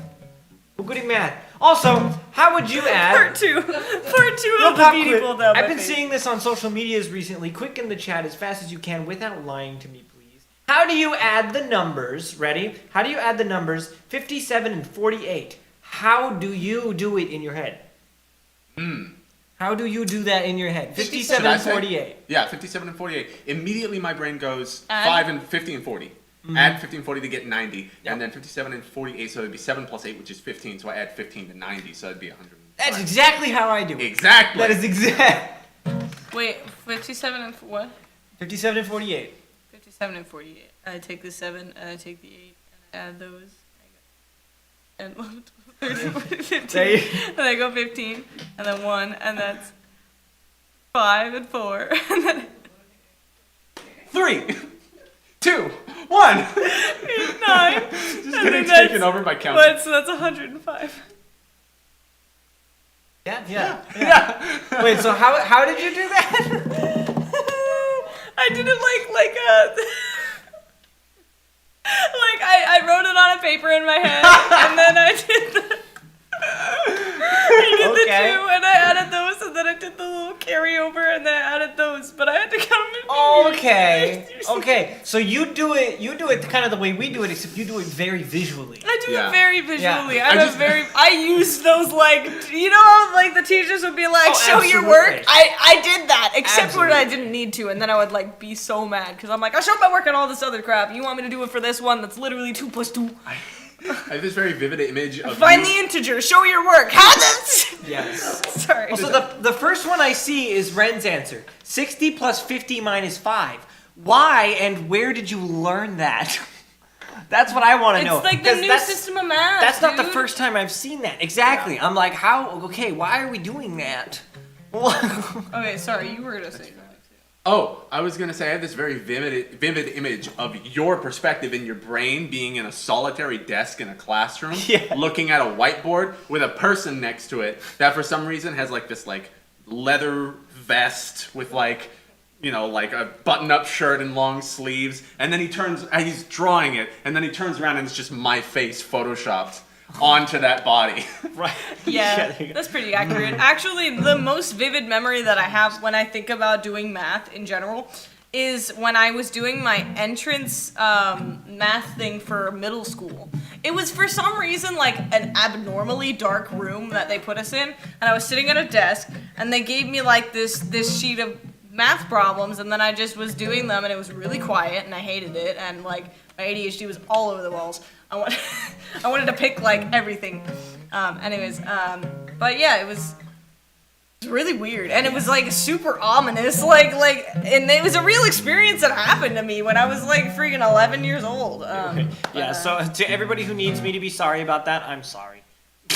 You're good at math. Also, how would you add... Part two of the pop beating quiz. will down I've my been face. seeing this on social medias recently. Quick in the chat as fast as you can without lying to me, please. How do you add the numbers? Ready? How do you add the numbers 57 and 48? How do you do it in your head? How do you do that in your head? 57 Should I and say? 48. Yeah, 57 and 48. Immediately my brain goes Add? 5 and 50 and 40. Add 50 and 40 to get 90. And then 57 and 48, so it'd be 7 plus 8, which is 15. So I add 15 to 90, so it'd be 100. That's exactly how I do it. Exactly. That is exact. Wait, 57 and what? 57 and 48. 57 and 48. I take the 7 and I take the 8 and I add those. and 13, 15, There you- and then I go 15, and then 1, and that's 5 and 4, and then 3, 2, 1. 9. Just and getting then taken over by counting. But so that's 105. Yeah. Wait, so how did you do that? I did it like I wrote it on a paper in my head, and then I did the the 2, and I added those, and then I did the little carryover, and then I added those, but I had to count them. Okay. So you do it kind of the way we do it, except you do it very visually. I do Yeah. it very visually. Yeah. I use those like like the teachers would be like, Oh, show your work. absolutely. I did that, except when I Absolutely. didn't need to, and then I would like be so mad because I'm like, I showed my work on all this other crap. You want me to do it for this one that's literally 2 + 2? I have this very vivid image of Find you. the integer. Show your work. How this? Yes. Sorry. Also, the first one I see is Ren's answer. 60 plus 50 minus 5. Why and where did you learn that? That's what I want to know. It's like the 'Cause new system of math. That's not the dude. first time I've seen that. Exactly. I'm like, why are we doing that? Okay, sorry. You were gonna say something. Oh, I was gonna say I have this very vivid image of your perspective in your brain being in a solitary desk in a classroom, Yeah. looking at a whiteboard with a person next to it that for some reason has like this like leather vest with like a button-up shirt and long sleeves, and then he's drawing it, and then he turns around and it's just my face photoshopped onto that body. Right. Yeah, there you go. that's pretty accurate. Actually, the most vivid memory that I have when I think about doing math in general is when I was doing my entrance math thing for middle school. It was for some reason like an abnormally dark room that they put us in, and I was sitting at a desk, and they gave me like this sheet of math problems, and then I just was doing them, and it was really quiet, and I hated it, and like my ADHD was all over the walls. I wanted to pick like everything. But yeah, it was really weird, and it was like super ominous, and it was a real experience that happened to me when I was like freaking 11 years old. Yeah, so to everybody who needs me to be sorry about that, I'm sorry.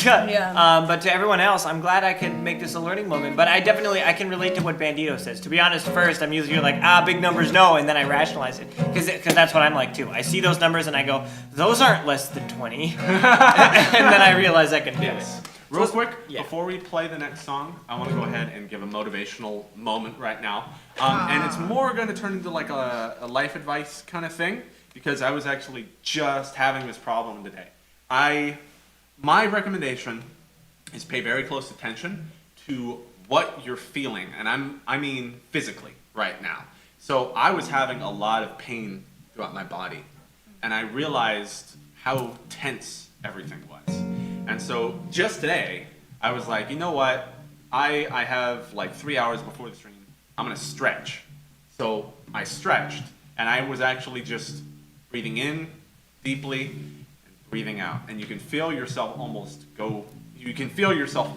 Yeah. But to everyone else, I'm glad I can make this a learning moment. But I can relate to what Bandito says. To be honest, first I'm usually like, big numbers, no, and then I rationalize it. Because that's what I'm like too. I see those numbers and I go, those aren't less than 20. And then I realize I can do it. Real quick, yeah. before we play the next song, I want to go ahead and give a motivational moment right now. And it's more going to turn into like a life advice kind of thing, because I was actually just having this problem today. My recommendation is pay very close attention to what you're feeling, and I mean physically right now. So I was having a lot of pain throughout my body, and I realized how tense everything was. And so just today, I was like, you know what? I have like 3 hours before the stream. I'm gonna stretch. So I stretched, and I was actually just breathing in deeply and breathing out. And you can feel yourself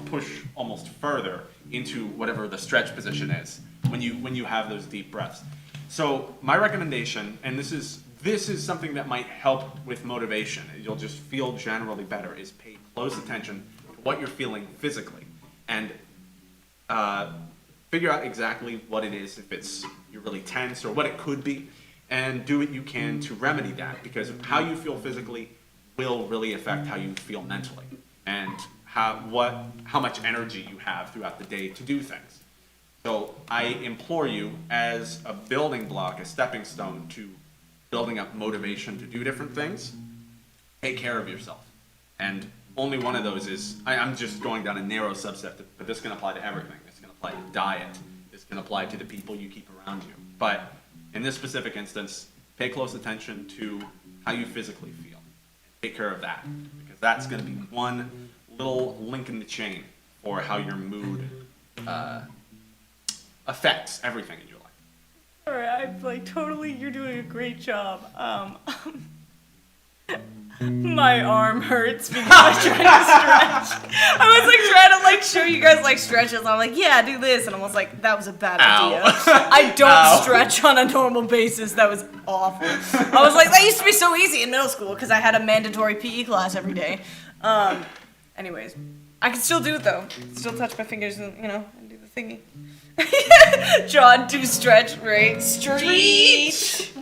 push almost further into whatever the stretch position is when you have those deep breaths. So my recommendation, and this is something that might help with motivation, you'll just feel generally better, is pay close attention to what you're feeling physically, and figure out exactly what it is, if you're really tense or what it could be, and do what you can to remedy that, because how you feel physically will really affect how you feel mentally, and how much energy you have throughout the day to do things. So I implore you, as a building block, a stepping stone to building up motivation to do different things, take care of yourself. And only one of those is, I'm just going down a narrow subset, but this can apply to everything. This can apply to diet. This can apply to the people you keep around you. But in this specific instance, pay close attention to how you physically feel. Take care of that, because that's going to be one little link in the chain for how your mood affects everything in your life. Alright, I'm like totally, you're doing a great job. My arm hurts because I was trying to stretch. I was like trying to show you guys stretches. I'm like, yeah, do this, and I was like, that was a bad idea. I don't stretch on a normal basis. That was awful. I was like, that used to be so easy in middle school because I had a mandatory PE class every day. Anyways, I can still do it though. Still touch my fingers and and do the thingy. John, do stretch, right? Stretch.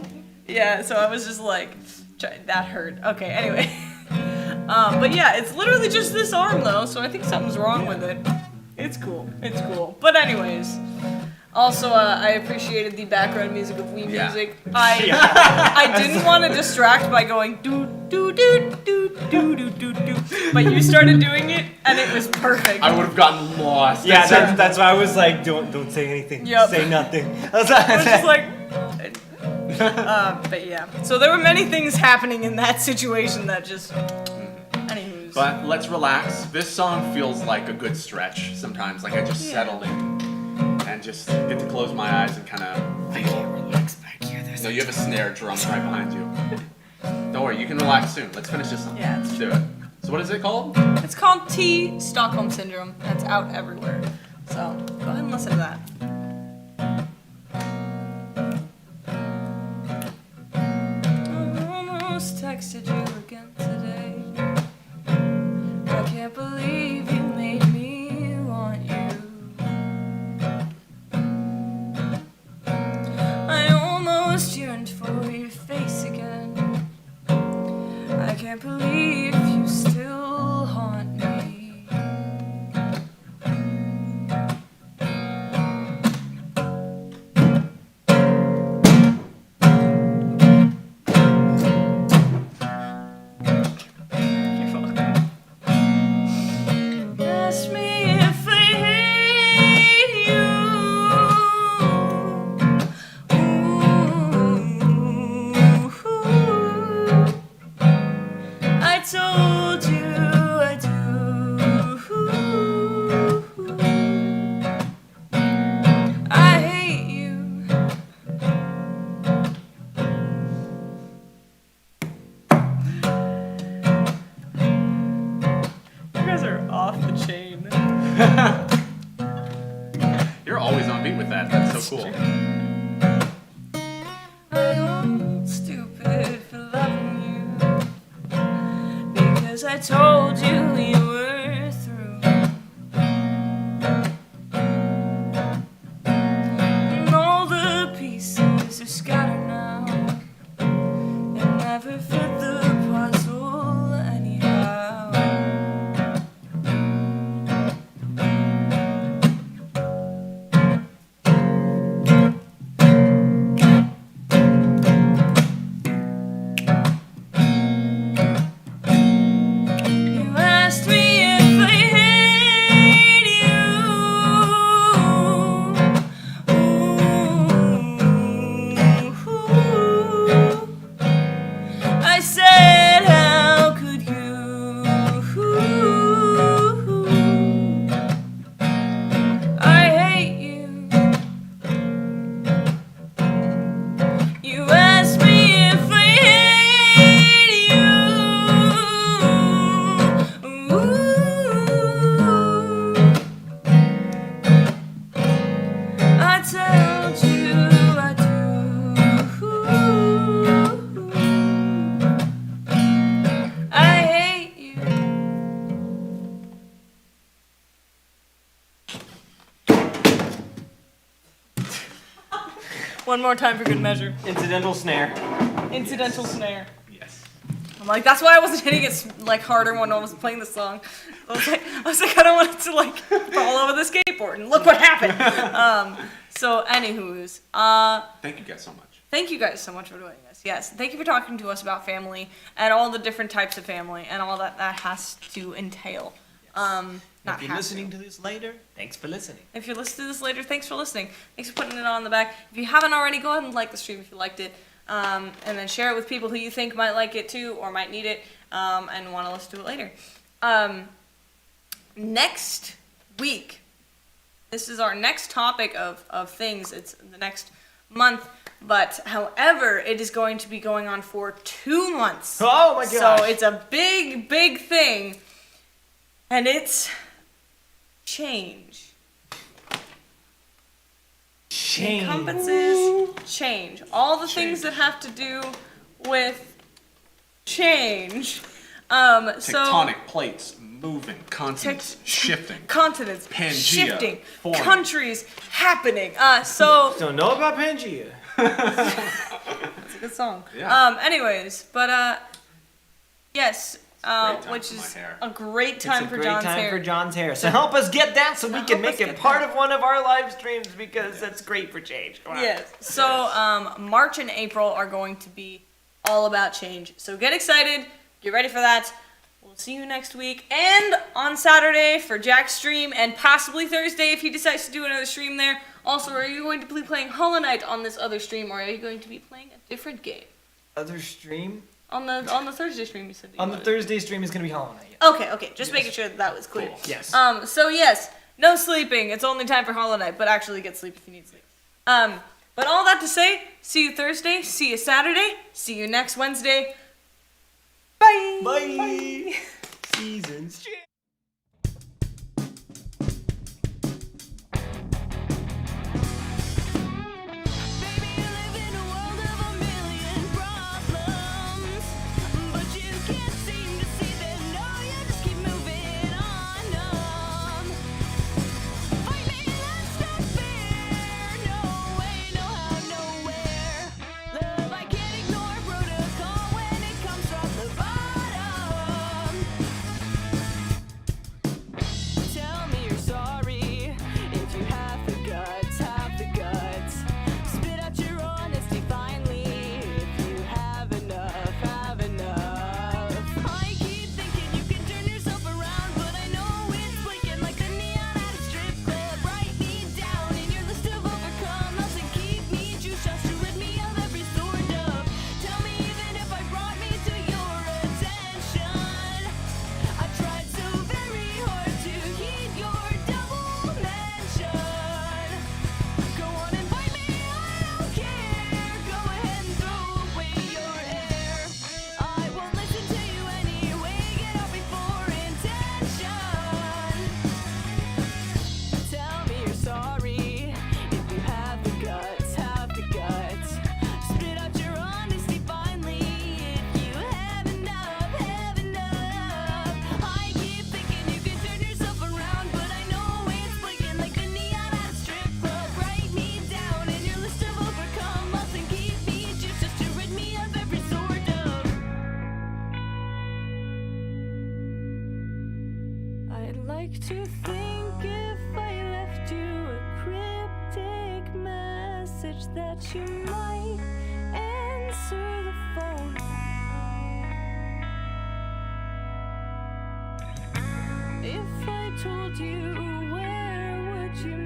Yeah. So I was just like, that hurt. Okay. Anyway. But yeah, it's literally just this arm though, so I think something's wrong with it. It's cool. It's cool. But anyways. Also, I appreciated the background music of Wii music. I didn't want to distract by going do do do do do do do do, but you started doing it and it was perfect. I would have gotten lost. Yeah, that's why I was like, don't say anything. Yep. Say nothing. I was just like, but yeah. So there were many things happening in that situation that just. Anywho's. But let's relax. This song feels like a good stretch sometimes. Like I just settle in and just get to close my eyes and kind of feel. Relax back here. No, you have a snare drum right behind you. Don't worry, you can relax soon. Let's finish this song. Yeah, let's do it. So what is it called? It's called T Stockholm Syndrome. That's out everywhere. So go ahead and listen to that. I almost texted you again today. I can't believe you made me want you. I almost yearned for your face again. I can't believe you still haunt me. You're welcome. Ask me if I hate you. Ooh. I told you I do. I hate you. You guys are off the chain. You're always on beat with that. That's so cool. I'm stupid for loving you because I told you you were through. And all the pieces are scattered now and never fit the puzzle anyhow. You asked me if I hate you. Ooh. I said, how could you? I hate you. You asked me if I hate you. I told you I do. I hate you. One more time for good measure. Incidental snare. Incidental snare. Yes. I'm like, that's why I wasn't hitting it like harder when I was playing the song. I was like, I don't want it to like fall over the skateboard, and look what happened. So, anywho's, Thank you guys so much. thank you guys so much for doing this. Yes, thank you for talking to us about family and all the different types of family and all that has to entail. Not If you're has listening to this later, thanks for listening. If you're listening to this later, thanks for listening. Thanks for putting it on the back. If you haven't already, go ahead and like the stream if you liked it. And then share it with people who you think might like it too or might need it and want to listen to it later. Next week, this is our next topic of things. It's the next month. But however, it is going to be going on for 2 months. Oh my gosh. So it's a big, big thing. And it's change. Change. Encompasses change. All the things that have to do with change. Tectonic plates moving, continents shifting. Continents Pangea shifting, forming. countries happening. So Don't know about Pangea. that's a good song. Yeah. Anyways, but yes, time which for my is hair. a great time It's a for great John's time hair. for John's hair. So help us get that so we can help make us it get part that. of one of our live streams because that's great for change. Come on. Yes. So March and April are going to be all about change. So get excited. Get ready for that. We'll see you next week. And on Saturday for Jack's stream and possibly Thursday if he decides to do another stream there. Also, are you going to be playing Hollow Knight on this other stream or are you going to be playing a different game? Other stream? On the Thursday stream you said that you On the wanted. Thursday stream is going to be Hollow Knight. Okay. Just making sure that was clear. Cool. Yes. So yes, no sleeping. It's only time for Hollow Knight, but actually get sleep if you need sleep. But all that to say, see you Thursday, see you Saturday, see you next Wednesday. Bye. Bye. Seasons. Baby, you live in a world of a million problems, but you can't seem to see them. No, you just keep moving on. Fight me, that's not fair. No way, no how, nowhere. Love, I can't ignore protocol when it comes from the bottom. Tell me you're sorry if you have the guts, have the guts. Spit out your honesty finally if you have enough, have enough. I keep thinking you can turn yourself around, but I know it's blinking like the neon at a strip club. Write me down in your list of overcomes and keep me juiced just to rid me of every sort of. Tell me even if I brought me to your attention. I tried so very hard to heed your double mention. Go on and bite me, I don't care. Go ahead and throw away your hair. I won't listen to you anyway. Get out before intention. Tell me you're sorry if you have the guts, have the guts. Spit out your honesty finally if you have enough, have enough. I keep thinking you can turn yourself around, but I know it's blinking like the neon at a strip club. Write me down in your list of overcomes and keep me juiced just to rid me of every sort of. I'd like to think if I left you a cryptic message that you might answer the phone. If I told you, where would you